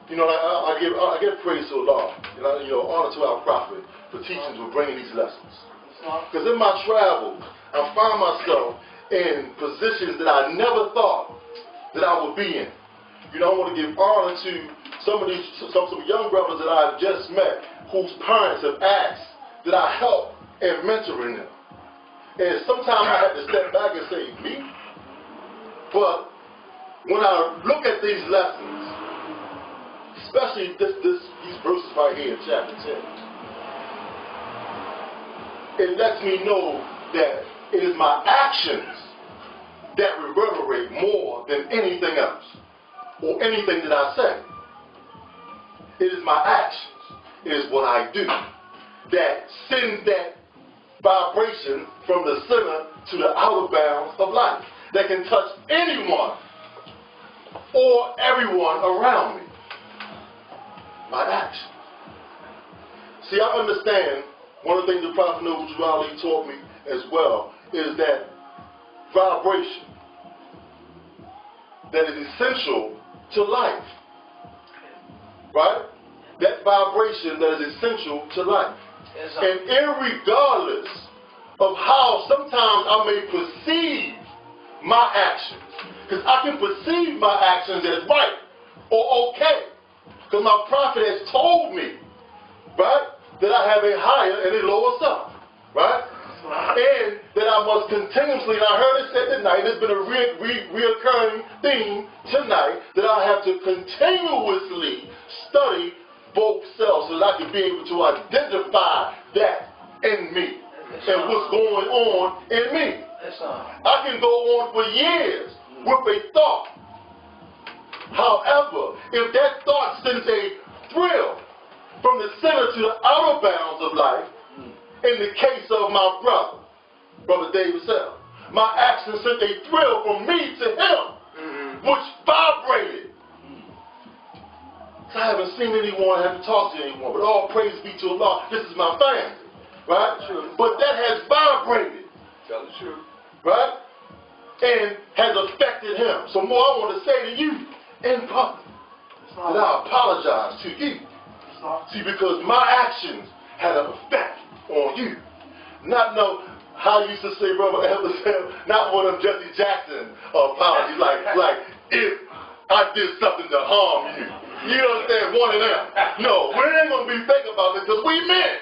I give praise to Allah, honor to our prophet for teaching, for bringing these lessons. Because in my travels, I find myself in positions that I never thought that I would be in. I want to give honor to some young brothers that I've just met whose parents have asked that I help in mentoring them. And sometimes I have to step back and say, me? But when I look at these lessons, especially these verses right here in chapter 10, it lets me know that it is my actions that reverberate more than anything else or anything that I say. It is my actions, it is what I do that sends that vibration from the center to the outer bounds of life that can touch anyone or everyone around me. My actions. See, I understand one of the things the Prophet Noble Ali taught me as well is that vibration that is essential to life. Right? That vibration that is essential to life. And irregardless of how sometimes I may perceive my actions, because I can perceive my actions as right or okay, because my prophet has told me, right, that I have a higher and a lower self, right? And that I must continuously, and I heard it said tonight, it's been a reoccurring theme tonight, that I have to continuously study both selves so that I can be able to identify that in me and what's going on in me. I can go on for years with a thought. However, if that thought sends a thrill from the center to the outer bounds of life, in the case of my brother David Sell, my action sent a thrill from me to him, which vibrated. I haven't seen anyone, I haven't talked to anyone, but all praise be to Allah. This is my family, right? True. But that has vibrated. Tell the truth. Right? And has affected him. So more I want to say to you in public that I apologize to you. See, because my actions had an effect on you. Not know how you used to say, Brother Elder Sam, not one of Jesse Jackson apologies, like if I did something to harm you. You understand? One of them. No, we ain't going to be fake about this because we men.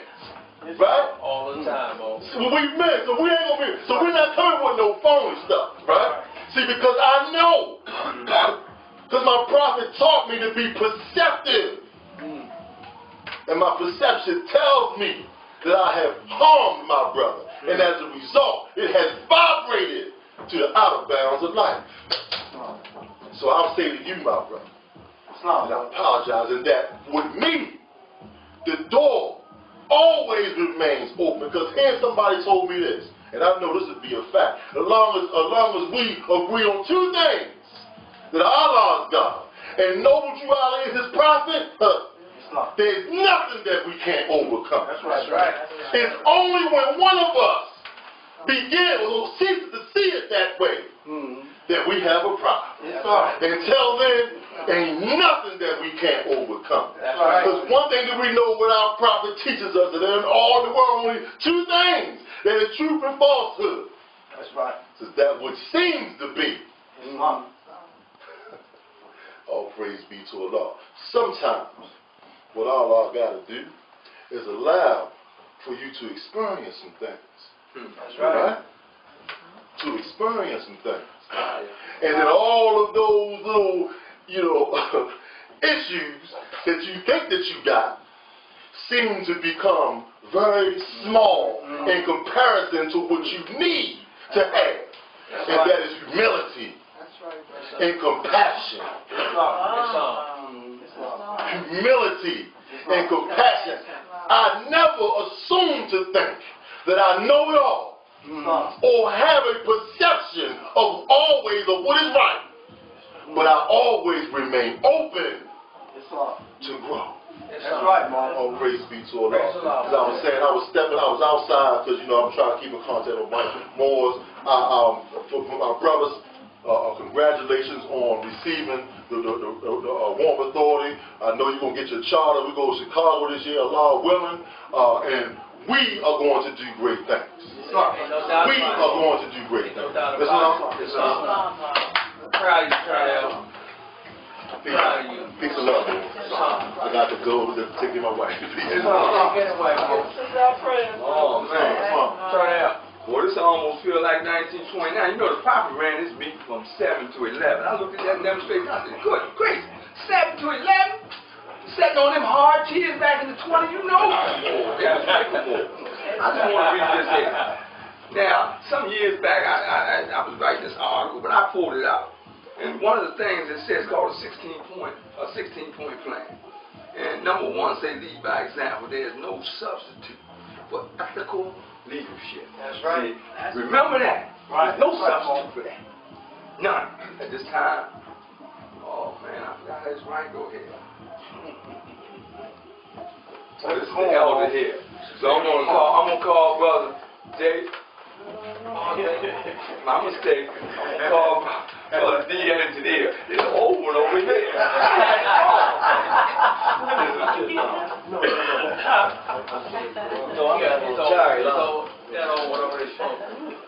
Right? All the time, So we men, so we ain't going to be, so we're not coming with no phony stuff. Right? See, because I know, because my prophet taught me to be perceptive. And my perception tells me that I have harmed my brother. And as a result, it has vibrated to the outer bounds of life. So I'll say to you, my brother, and I apologize, and that with me, the door always remains open. Because here somebody told me this, and I know this would be a fact. As long as we agree on two things, that Allah is God, and Noble Drew Ali is his prophet, there's nothing that we can't overcome. That's right. It's only when one of us begins or ceases to see it that way that we have a problem. Until then, ain't nothing that we can't overcome. Because one thing that we know what our prophet teaches us, that in all the world only two things, that is truth and falsehood. That's right. It's that which seems to be. All praise be to Allah. Sometimes what Allah got to do is allow for you to experience some things. That's right. To experience some things. And then all of those little, issues that you think that you got seem to become very small in comparison to what you need to have. And that is humility and compassion. Humility and compassion. I never assume to think that I know it all or have a perception of always of what is right, but I always remain open to grow. That's right, Mom. Oh, praise be to Allah. As I was saying, I was outside because, I'm trying to keep in contact with my Moors. For my brothers, congratulations on receiving the warm authority. I know you're going to get your charter. We go to Chicago this year, Allah willing, and we are going to do great things. We are going to do great things. Proud of you, Charlie. Peace and love. I got to go to take my wife. Oh, man. Turn out. Boy, this almost feel like 1929. The Prophet ran this meeting from 7 to 11. I looked at that demonstration. I said, good gracious, 7 to 11? Sitting on them hard tears back in the 20s, I just want to read this here. Now, some years back, I was writing this article, but I pulled it out. And one of the things it says called a 16-point plan. And number one say lead by example. There is no substitute for ethical leadership. That's right. See, remember that. Right. There's no substitute for that. None. At this time. Oh man, I forgot his right. Go ahead. So this is the elder here. So I'm gonna call Brother Jay. My mistake. I'm gonna call Brother D engineer. There's an old one over here.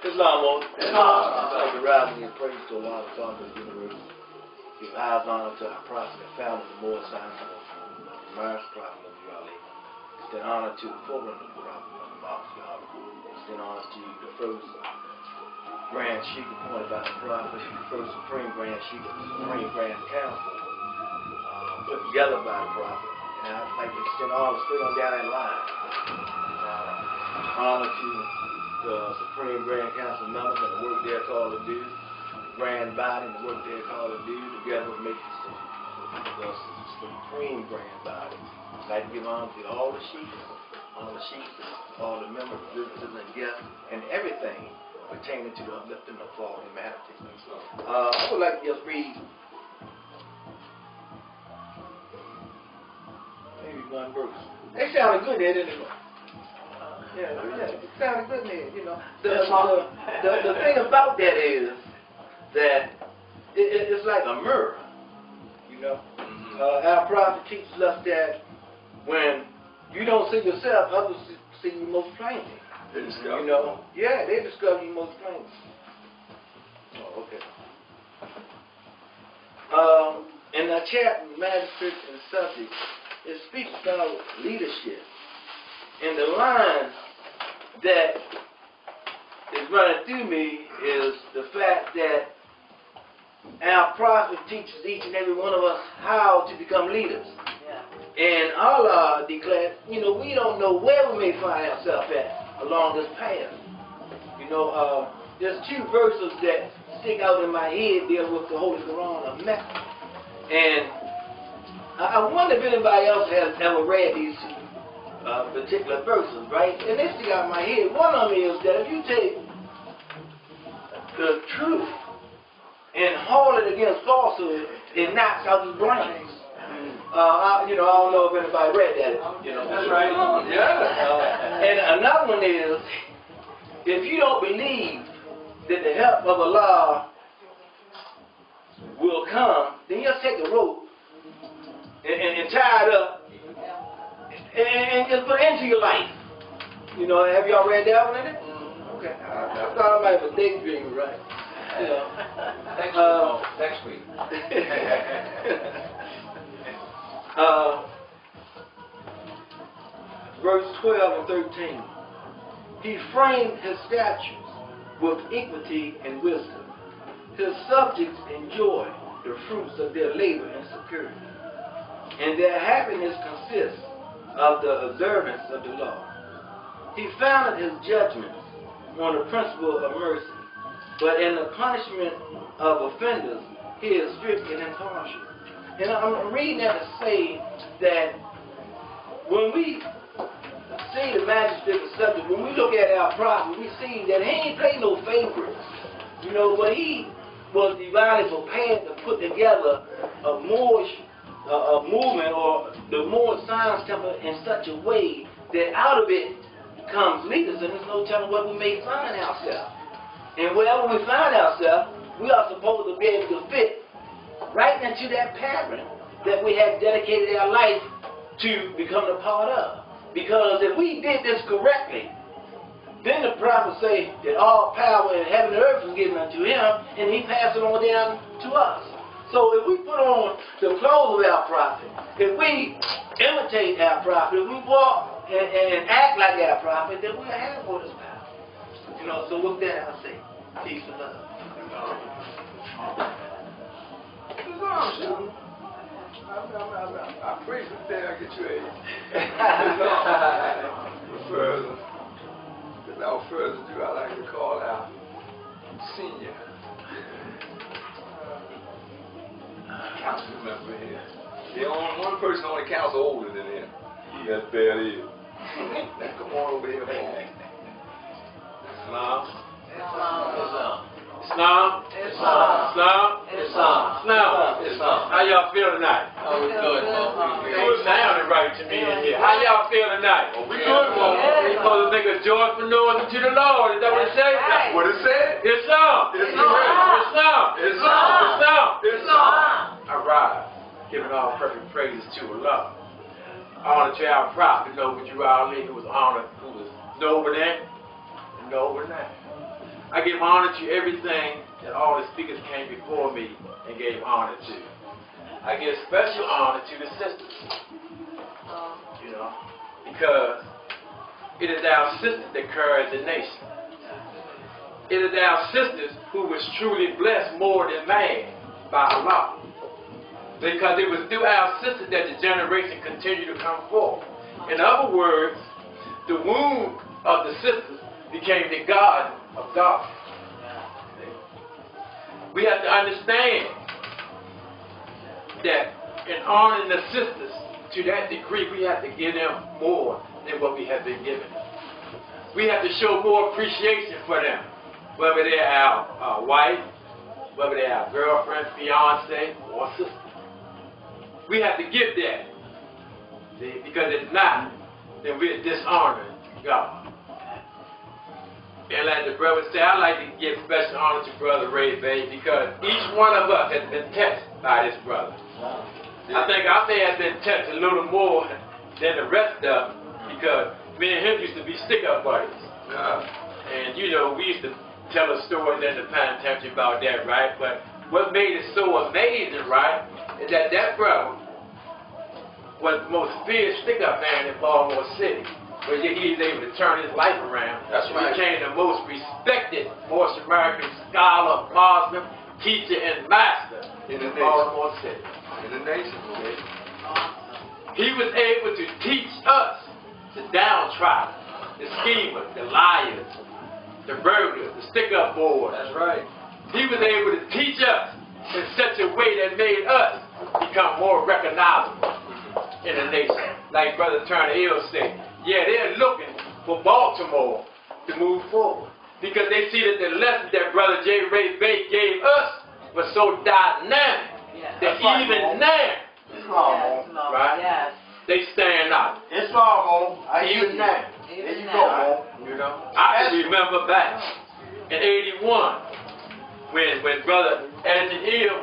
Islam, like the rising and praise to Allah, the God of the universe. Give highest honor to our prophet and founder, the more signs of the marriage prophet of Ali. Extend honor to the forerunner of the prophet of the mosque. Extend honor to the first Grand Sheikh appointed by the prophet, the first Supreme Grand Sheikh of the Supreme Grand Council put together by the prophet. And I'd like to extend honor straight on down that line. Honor to the Supreme Grand Council members and the work they're called to do, the Grand Body and the work they're called to do, together with making the Supreme Grand Body. I'd like to give honor to all the sheikhs, all the members, visitors, and guests, and everything pertaining to the uplifting of all humanity. I would like to just read maybe one verse. They sounded good there, didn't they? Yeah, it sounded good there, The thing about that is that it's like a mirror, Our prophet teaches us that when you don't see yourself, others see you most plainly. They discover. They discover you most plainly. Oh, okay. In the chapter, Magistrate and Subject, it speaks about leadership. And the line that is running through me is the fact that our prophet teaches each and every one of us how to become leaders. And Allah declared, we don't know where we may find ourselves at along this path. There's two verses that stick out in my head there with the Holy Quran of Mecca. And I wonder if anybody else has ever read these particular verses, right? And they stick out in my head. One of them is that if you take the truth and haul it against falsehood, it knocks out the brains. I don't know if anybody read that. That's right. And another one is, if you don't believe that the help of Allah will come, then just take the rope and tie it up and just put it into your life. Have y'all read that one in it? Okay. I thought I might have a daydream, right? Next week. Verse 12 and 13. He framed his statutes with equity and wisdom. his subjects enjoy the fruits of their labor and security, and their happiness consists of the observance of the law. He founded his judgments on the principle of mercy, but in the punishment of offenders, he is strict and impartial. And I'm reading that to say that when we see the magistrate of subject, when we look at our prophet, we see that he ain't played no favorites, you know, but he was divinely prepared to put together a movement or the Subordinate Temple in such a way that out of it comes leaders, and there's no telling where we may find ourselves. And wherever we find ourselves, we are supposed to be able to fit right into that pattern that we have dedicated our life to become a part of. Because if we did this correctly, then the prophet say that all power in heaven and earth was given unto him, and he passed it on down to us. So if we put on the clothes of our prophet, if we imitate our prophet, if we walk and act like our prophet, then we'll have all this power. You know, so with that I'll say, peace and love. I pray for that I get you without further ado, I'd like to call our senior council member here. The only one person on the council older than him. That's barely it. Now come on over here, man. Islam. Islam. Islam. Islam. Islam. Islam. Islam. How y'all feel tonight? Oh, we good, It sounded right to me in here. How y'all feel tonight? Oh, we good, man. We supposed to make a joyful noise unto the Lord. Is that what it says? That's what it said. Islam. Islam. Islam. Islam. All right. Giving all perfect praises to Allah. Honor to our prophet, Noble Jurali, who was honored, who was noble then and noble now. I give honor to everything that all the speakers came before me and gave honor to. I give special honor to the sisters, you know, because it is our sisters that carry the nation. It is our sisters who was truly blessed more than man by Allah. Because it was through our sisters that the generation continued to come forth. In other words, the womb of the sisters became the garden of God. We have to understand that in honoring the sisters to that degree, we have to give them more than what we have been given. We have to show more appreciation for them, whether they're our wife, whether they're our girlfriend, fiance, or sister. We have to give that. See? Because if not, then we're dishonoring God. And like the brother said, I like to give special honor to Brother Ray Bay because each one of us has been touched by this brother. I think I may have been touched a little more than the rest of them because me and him used to be stick-up buddies. And you know, we used to tell a story in the penitentiary about that, right? But what made it so amazing, right, is that that brother was the most fierce stick-up man in Baltimore City. But yet he was able to turn his life around. That's right. He became the most respected North American scholar, Muslim, teacher, and master In the Baltimore City. In the nation. He was able to teach us, the downtrodden, the schemers, the liars, the burglars, the stick-up boys. That's right. He was able to teach us in such a way that made us become more recognizable in the nation. Like Brother Turner Hill said, yeah, they're looking for Baltimore to move forward because they see that the lesson that Brother J. Ray Bay gave us was so dynamic that even now, right? They stand out. It's all on. Even now. There you go, man. You know, I can remember back in '81 when Brother Anthony Hill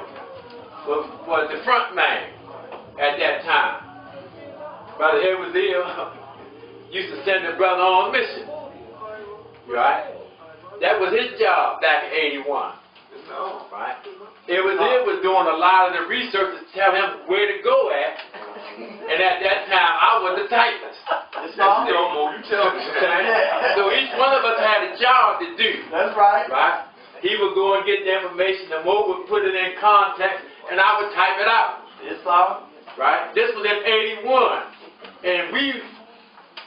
was the front man at that time. Brother Edward Hill used to send the brother on mission, right? That was his job back in '81, right? Edward Hill was doing a lot of the research to tell him where to go at, and at that time I was the typist. You tell me. So each one of us had a job to do. That's right. Right? he would go and get the information, the Mo would put it in context, and I would type it out. Right? This was in 81. And we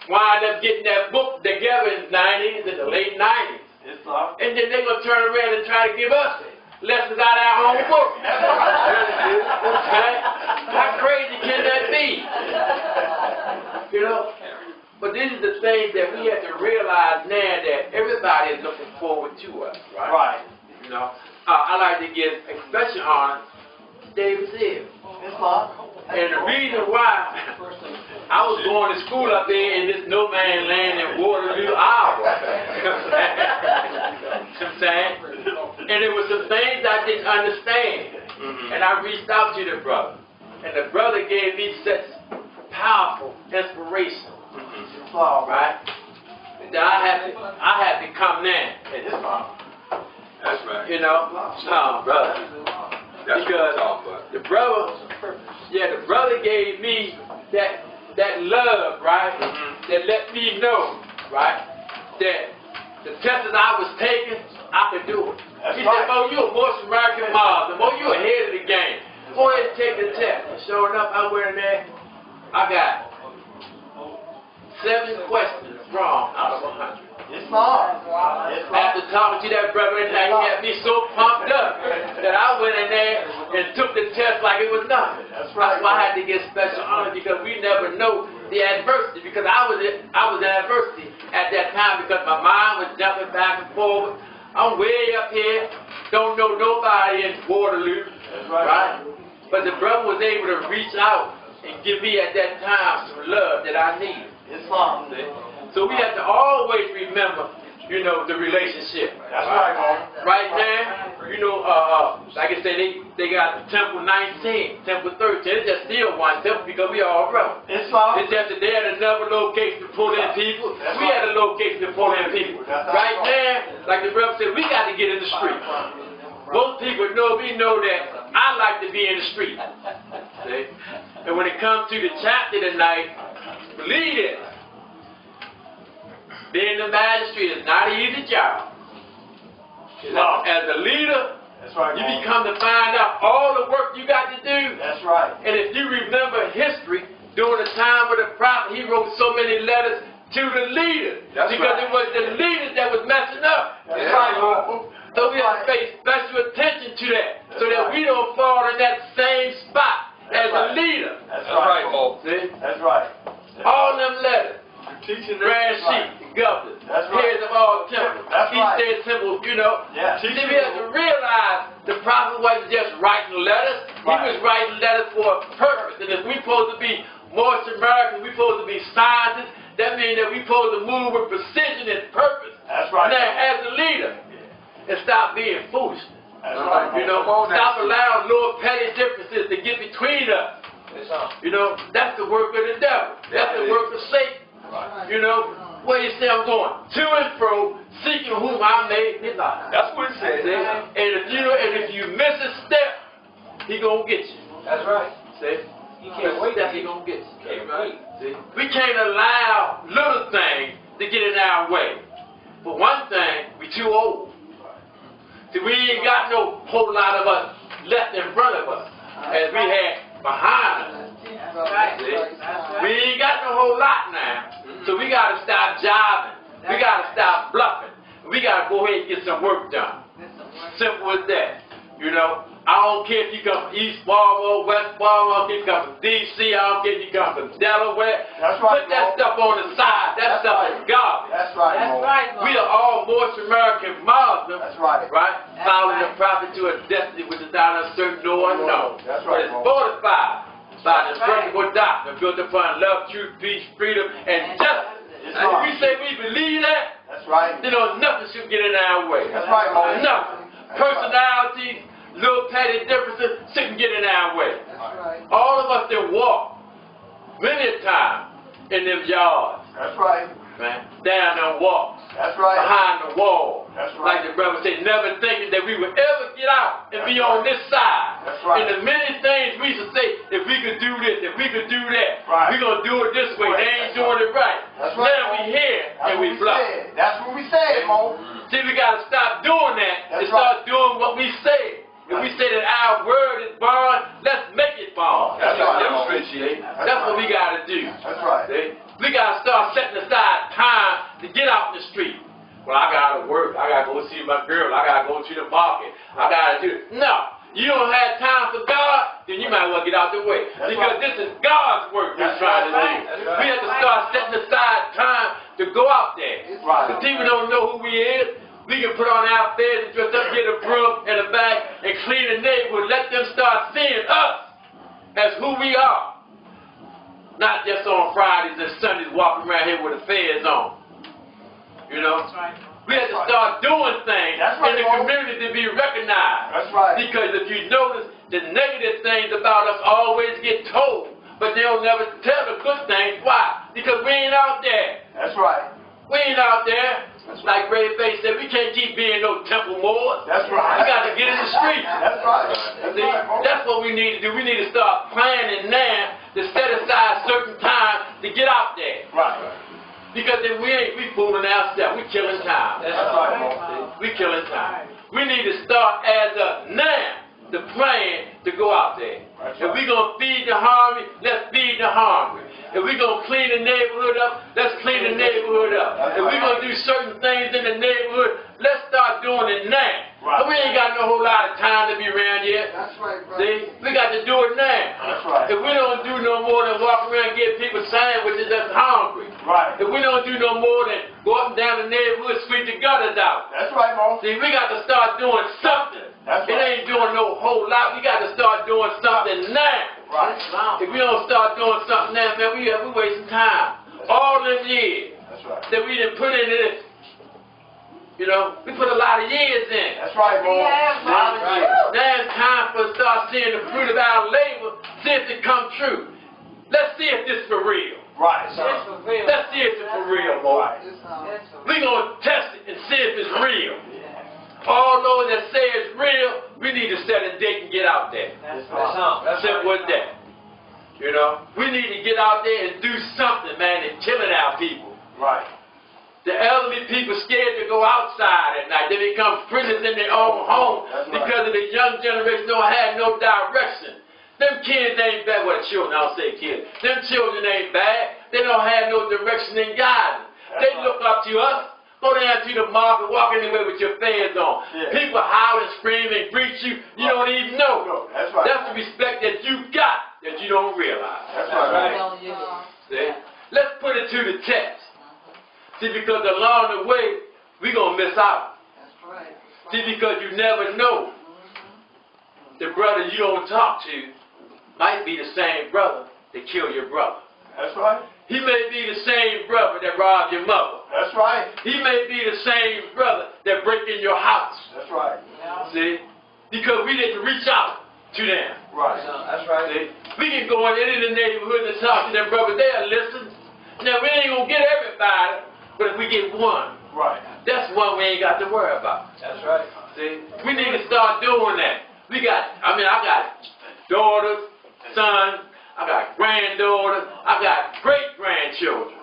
wind up getting that book together in the 90s, in the late 90s. And then they're going to turn around and try to give us lessons out of our own book. Okay? How crazy can that be? You know? But these are the things that we have to realize now that everybody is looking forward to us, right? Right. You know? I like to give special honor to David Hill. And the reason why I was going to school up there in this no man land in Waterloo, Iowa. You know what I'm saying? And there were some things I didn't understand. And I reached out to the brother. And the brother gave me such powerful inspiration. Right? And then I had to come in. That's right. You know? Brother. That's Because the brother gave me that love, right? That let me know, right? That the tests I was taking, I could do it. He said, "Oh, you're a Most American Muslim. Oh, you're ahead of the game. Go ahead and take the test." And sure enough, I went in there. I got 7 questions wrong out of 100. After talking to that brother, and he had me so pumped up that I went in there and took the test like it was nothing. That's why I had to get special honor, because we never know the adversity. Because I was in adversity at that time, because my mind was jumping back and forward. I'm way up here, don't know nobody in Waterloo, right? But the brother was able to reach out and give me at that time some love that I needed. So we have to always remember, you know, the relationship. That's right, Mom. Right now, you know, like I said, they got Temple 19, Temple 13. It's just still one temple because we all brothers. It's just that they had another location to pull in people. We had a location to pull in people. Right now, like the brother said, we got to get in the street. Most people know, we know that I like to be in the street. See? And when it comes to the chapter tonight, believe it. Being the magistrate is not an easy job. No. As a leader, you become to find out all the work you got to do. And if you remember history, during the time of the prophet, he wrote so many letters to the leaders. Because it was the leaders that was messing up. So we have to pay special attention to that, so that we don't fall in that same spot as a leader. That's right, Mo. See? That's All them letters. Teaching Grand chief, governors, heads of all temples, East temples, you know. See, we have to realize the prophet wasn't just writing letters. He was writing letters for a purpose. And if we're supposed to be more Samaritans, we're supposed to be scientists, that means that we're supposed to move with precision and purpose. Now, as a leader, and stop being foolish. You know, stop allowing little petty differences to get between us. You know, that's the work of the devil. That's the work of Satan. You know, where you say I'm going to and fro, seeking whom I may delight. That's what it says. And if you miss a step, he gonna get you. That's right. See? You can't wait. He gonna get you. Can't wait. See? We can't allow little things to get in our way. For one thing, we too old. See, we ain't got no whole lot of us left in front of us as we had behind us. We ain't got no whole lot now. So we got to stop jiving. We got to stop bluffing. We got to go ahead and get some work done. Simple as that. You know, I don't care if you come from East Baltimore, West Baltimore, I don't care if you come from D.C., I don't care if you come from Delaware. Put that stuff on the side. That stuff is garbage. We are all North American Muslims, right? Following the prophet to a destiny which is not uncertain nor unknown. But it's fortified by the vertical doctrine built upon love, truth, peace, freedom, and justice. And if we say we believe that, then nothing should get in our way. Nothing. Personalities, little petty differences shouldn't get in our way. All of us that walk many a time in them yards. Man, down them walks. Behind the wall. Like the brother said, never thinking that we would ever get out and be on this side. And the many things we used to say, if we could do this, if we could do that, we're going to do it this way. They ain't doing it right. Now we hear and we block. That's what we said, Mo. See, we got to stop doing that and start doing what we say. If we say that our word is bond, let's make it bond. That's right. Demonstrate. That's what we got to do. That's right. See? We got to start setting aside time to get out in the street. Well, I got to work. I got to go see my girl. I got to go to the market. I got to do it. No. You don't have time for God, then you might as well get out the way. Because this is God's work we're trying to do. We have to start setting aside time to go out there. The people don't know who we is. We can put on our fez and dress up, get a broom and a bag, and clean the neighborhood. Let them start seeing us as who we are. Not just on Fridays and Sundays walking around here with a fez on. You know? That's right. We have to start doing things in the community to be recognized. That's right. Because if you notice, the negative things about us always get told, but they'll never tell the good things. Why? Because we ain't out there. That's right. We ain't out there. Like Ray Face said, we can't keep being no temple moors. That's right. We got to get in the street. That's right. See, that's what we need to do. We need to start planning now to set aside certain time to get out there. Right. Because if we fooling ourselves, we killing time. That's right. We killing time. We need to start as of now the plan to go out there. If we're going to feed the hungry, let's feed the hungry. If we're going to clean the neighborhood up, let's clean the neighborhood up. If we're going to do certain things in the neighborhood, let's start doing it now. But we ain't got no whole lot of time to be around yet. That's right, bro. See, we got to do it now. That's right. If we don't do no more than walk around and give people sandwiches that's hungry. Right. If we don't do no more than go up and down the neighborhood, sweep the gutters out. That's right, Mo. See, we got to start doing something. That's It right. ain't doing no whole lot. We got to start doing something now. Right. If we don't start doing something now, man, we wasting time. All them years That's right. that we done put into this, you know, we put a lot of years in. That's right, Mo. Now it's time for us to start seeing the fruit of our labor, see if it come true. Let's see if this is for real. Right. Let's see if it's for real, boy. We're going to test it and see if it's real. All those that say it's real, we need to set a date and get out there. That's simple as that. You know, we need to get out there and do something, man, and killing our people. Right. The elderly people scared to go outside at night. They become prisoners in their own home because of the young generation don't have no direction. Them kids ain't bad. Well, children, I'll say kids. Them children ain't bad. They don't have no direction and guidance. They look up to us. Go down to the market, walk anywhere with your fans on. People holler, scream, and greet you. You don't even know. That's right. That's the respect that you got that you don't realize. That's right. See? Let's put it to the test. See, because along the way, we're going to miss out. See, because you never know. The brother you don't talk to might be the same brother that killed your brother. That's right. He may be the same brother that robbed your mother. That's right. He may be the same brother that break in your house. That's right. See? Because we didn't reach out to them. Right. That's right. See? We can go in any of the neighborhoods and talk to them brothers. They'll listen. Now, we ain't going to get everybody, but if we get one, Right. that's one we ain't got to worry about. That's right. See? We need to start doing that. I got daughters, sons, I got granddaughters, I got great-grandchildren.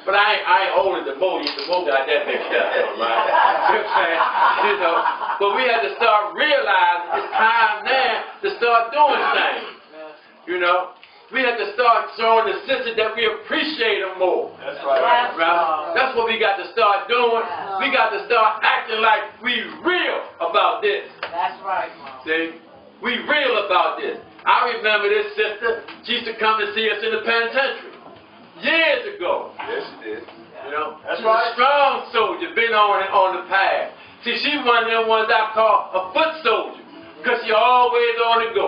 But I ain't older than Mo. The Mo got that mixed up, right? You know, but we have to start realizing it's time now to start doing things. You know, we have to start showing the sisters that we appreciate them more. That's right. Right? That's what we got to start doing. We got to start acting like we real about this. That's right, Mom. See, we real about this. I remember this sister. She used to come to see us in the penitentiary years ago. Yes, she did. You know, That's she's right. a strong soldier, been on the path. See, she one of them ones I call a foot soldier, because she always on the go.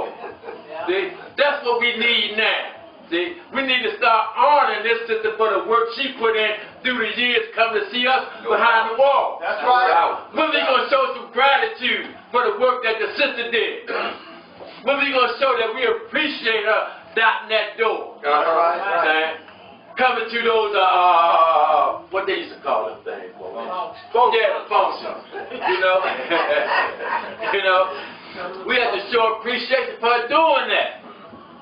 See, that's what we need now. See, we need to start honoring this sister for the work she put in through the years, come to see us behind the wall. That's right. When we gonna show some gratitude for the work that the sister did? When we gonna show that we appreciate her knocking that door? Right. Coming to those what they used to call them things? Yeah, the functions. You know, you know, we have to show appreciation for her doing that.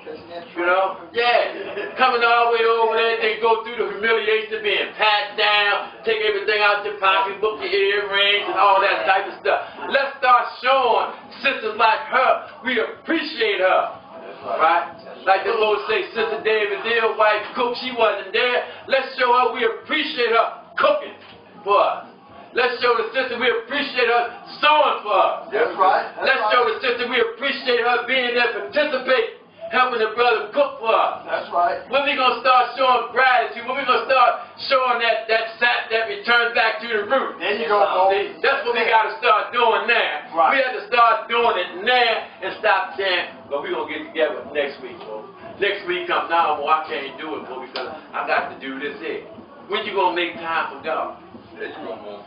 You know? Yeah. Coming all the way over there, they go through the humiliation of being pat down, take everything out your pocketbook, your earrings, and all that type of stuff. Let's start showing sisters like her, we appreciate her. Right? Like the Lord say, Sister David, dear wife cook, she wasn't there. Let's show her we appreciate her cooking for us. Let's show the sister we appreciate her sewing for us. That's right. Let's show the sister we appreciate her being there, participating, helping the brother cook for us. That's right. When we gonna start showing gratitude? When we gonna start showing that sap that returns back to the root? There you go, Mo. See, that's what we gotta start doing now. Right. We have to start doing it now and stop saying, "But we gonna get together next week, Mo." Next week comes now, Mo, I can't do it, Mo, because I got to do this here. When you gonna make time for God? There you go, Mo.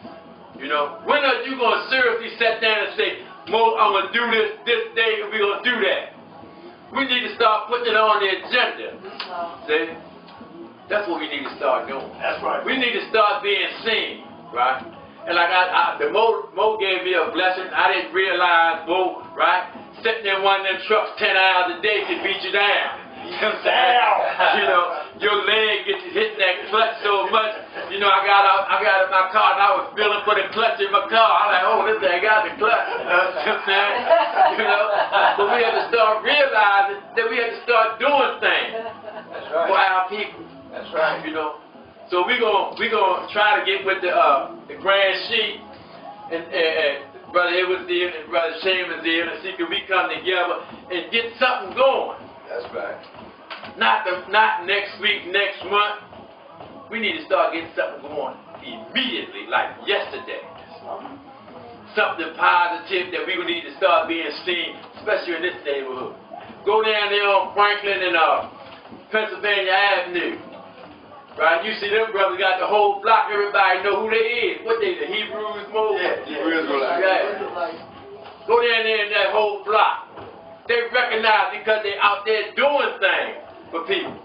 You know, when are you going to seriously sit down and say, Mo, I'm going to do this day, and we're going to do that? We need to start putting it on the agenda. See? That's what we need to start doing. That's right. We need to start being seen, right? And like Mo gave me a blessing. I didn't realize, Mo, right? Sitting in one of them trucks 10 hours a day can beat you down. You know what I'm saying? You know, your leg gets hitting that clutch so much. You know, I got in my car and I was feeling for the clutch in my car. I'm like, oh, this thing got the clutch. You know what I'm saying? You know, but we have to start realizing that we have to start doing things for our people. That's right. You know, so we gonna try to get with the Grand Sheik and Brother Edwards there and Brother Chambers there and see can we come together and get something going. That's right. Not next week, next month. We need to start getting something going immediately, like yesterday. Something positive that we need to start being seen, especially in this neighborhood. Go down there on Franklin and Pennsylvania Avenue. Right? You see them brothers got the whole block, everybody know who they is. What they, the Hebrews, Moses? Yeah, Hebrews go like that. Go down there in that whole block. They recognize because they're out there doing things for people,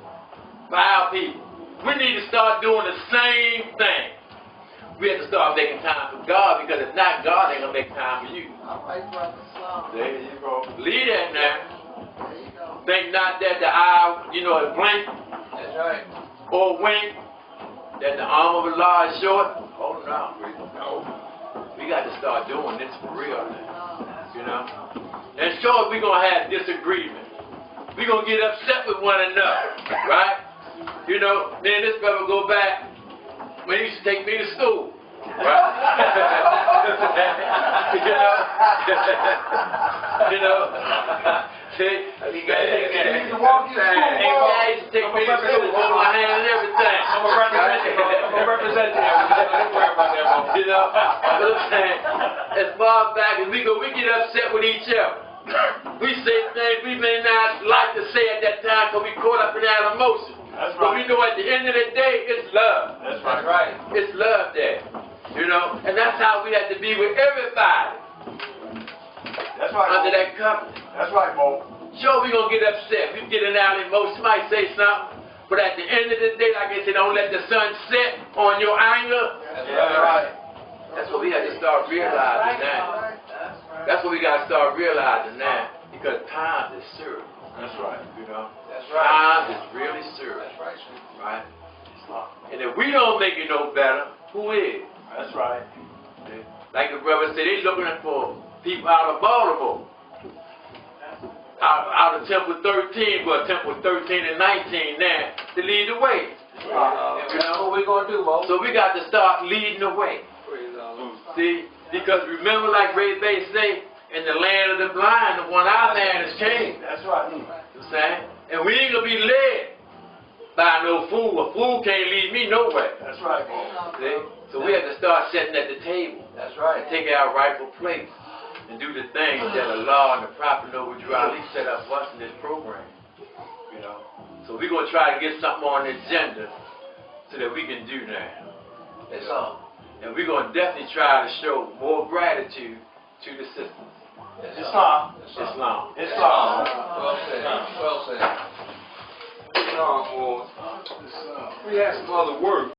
for our people. We need to start doing the same thing. We have to start making time for God because if not, God ain't going to make time for you. All right, brother. There you go. Believe that now. Think not that the eye, you know, is blink That's right. or wink, that the arm of the Lord is short. Oh, no. No. We got to start doing this for real now. You know? And sure, we're going to have disagreement. We're going to get upset with one another, right? You know, then this brother go back when he used to take me to school, right? you know, see? He used to walk you to school. He used to take me to school, hold my hand and everything. I'm going to represent you. Don't worry about that, Mo. You know, but I'm saying, as far back as we go, we get upset with each other. We say things we may not like to say at that time because we caught up in our emotion. That's But right. we know at the end of the day, it's love. That's right. It's love there. You know, and that's how we have to be with everybody That's right. under that covenant. That's right, Mo. Sure, we're going to get upset. We get in our emotion. Somebody say something. But at the end of the day, like I said, don't let the sun set on your anger. That's right. That's what we have to start realizing now. That's what we got to start realizing now. Because time is serious. That's right. You know? That's right. Time is really serious. That's right, sweet. Right? And if we don't make it no better, who is? That's right. Like the brother said, they're looking for people out of Baltimore. Out of Temple 13, well, Temple 13 and 19 now, to lead the way. That's what we're going to do, Mo. So we got to start leading the way. See? Because remember, like Ray Bay say, in the land of the blind, the one our man is king. That's right. You know what I'm saying? And we ain't going to be led by no fool. A fool can't lead me nowhere. That's right, Mo. See? So we have to start sitting at the table. That's right. And take our rightful place. And do the things that the law and the prophet Noble Ali set up for us in this program. You know? So we're going to try to get something on the agenda so that we can do that. That's all. And we're going to definitely try to show more gratitude to the sisters. Islam. Islam. Islam. Well said. Well said. We had some other work.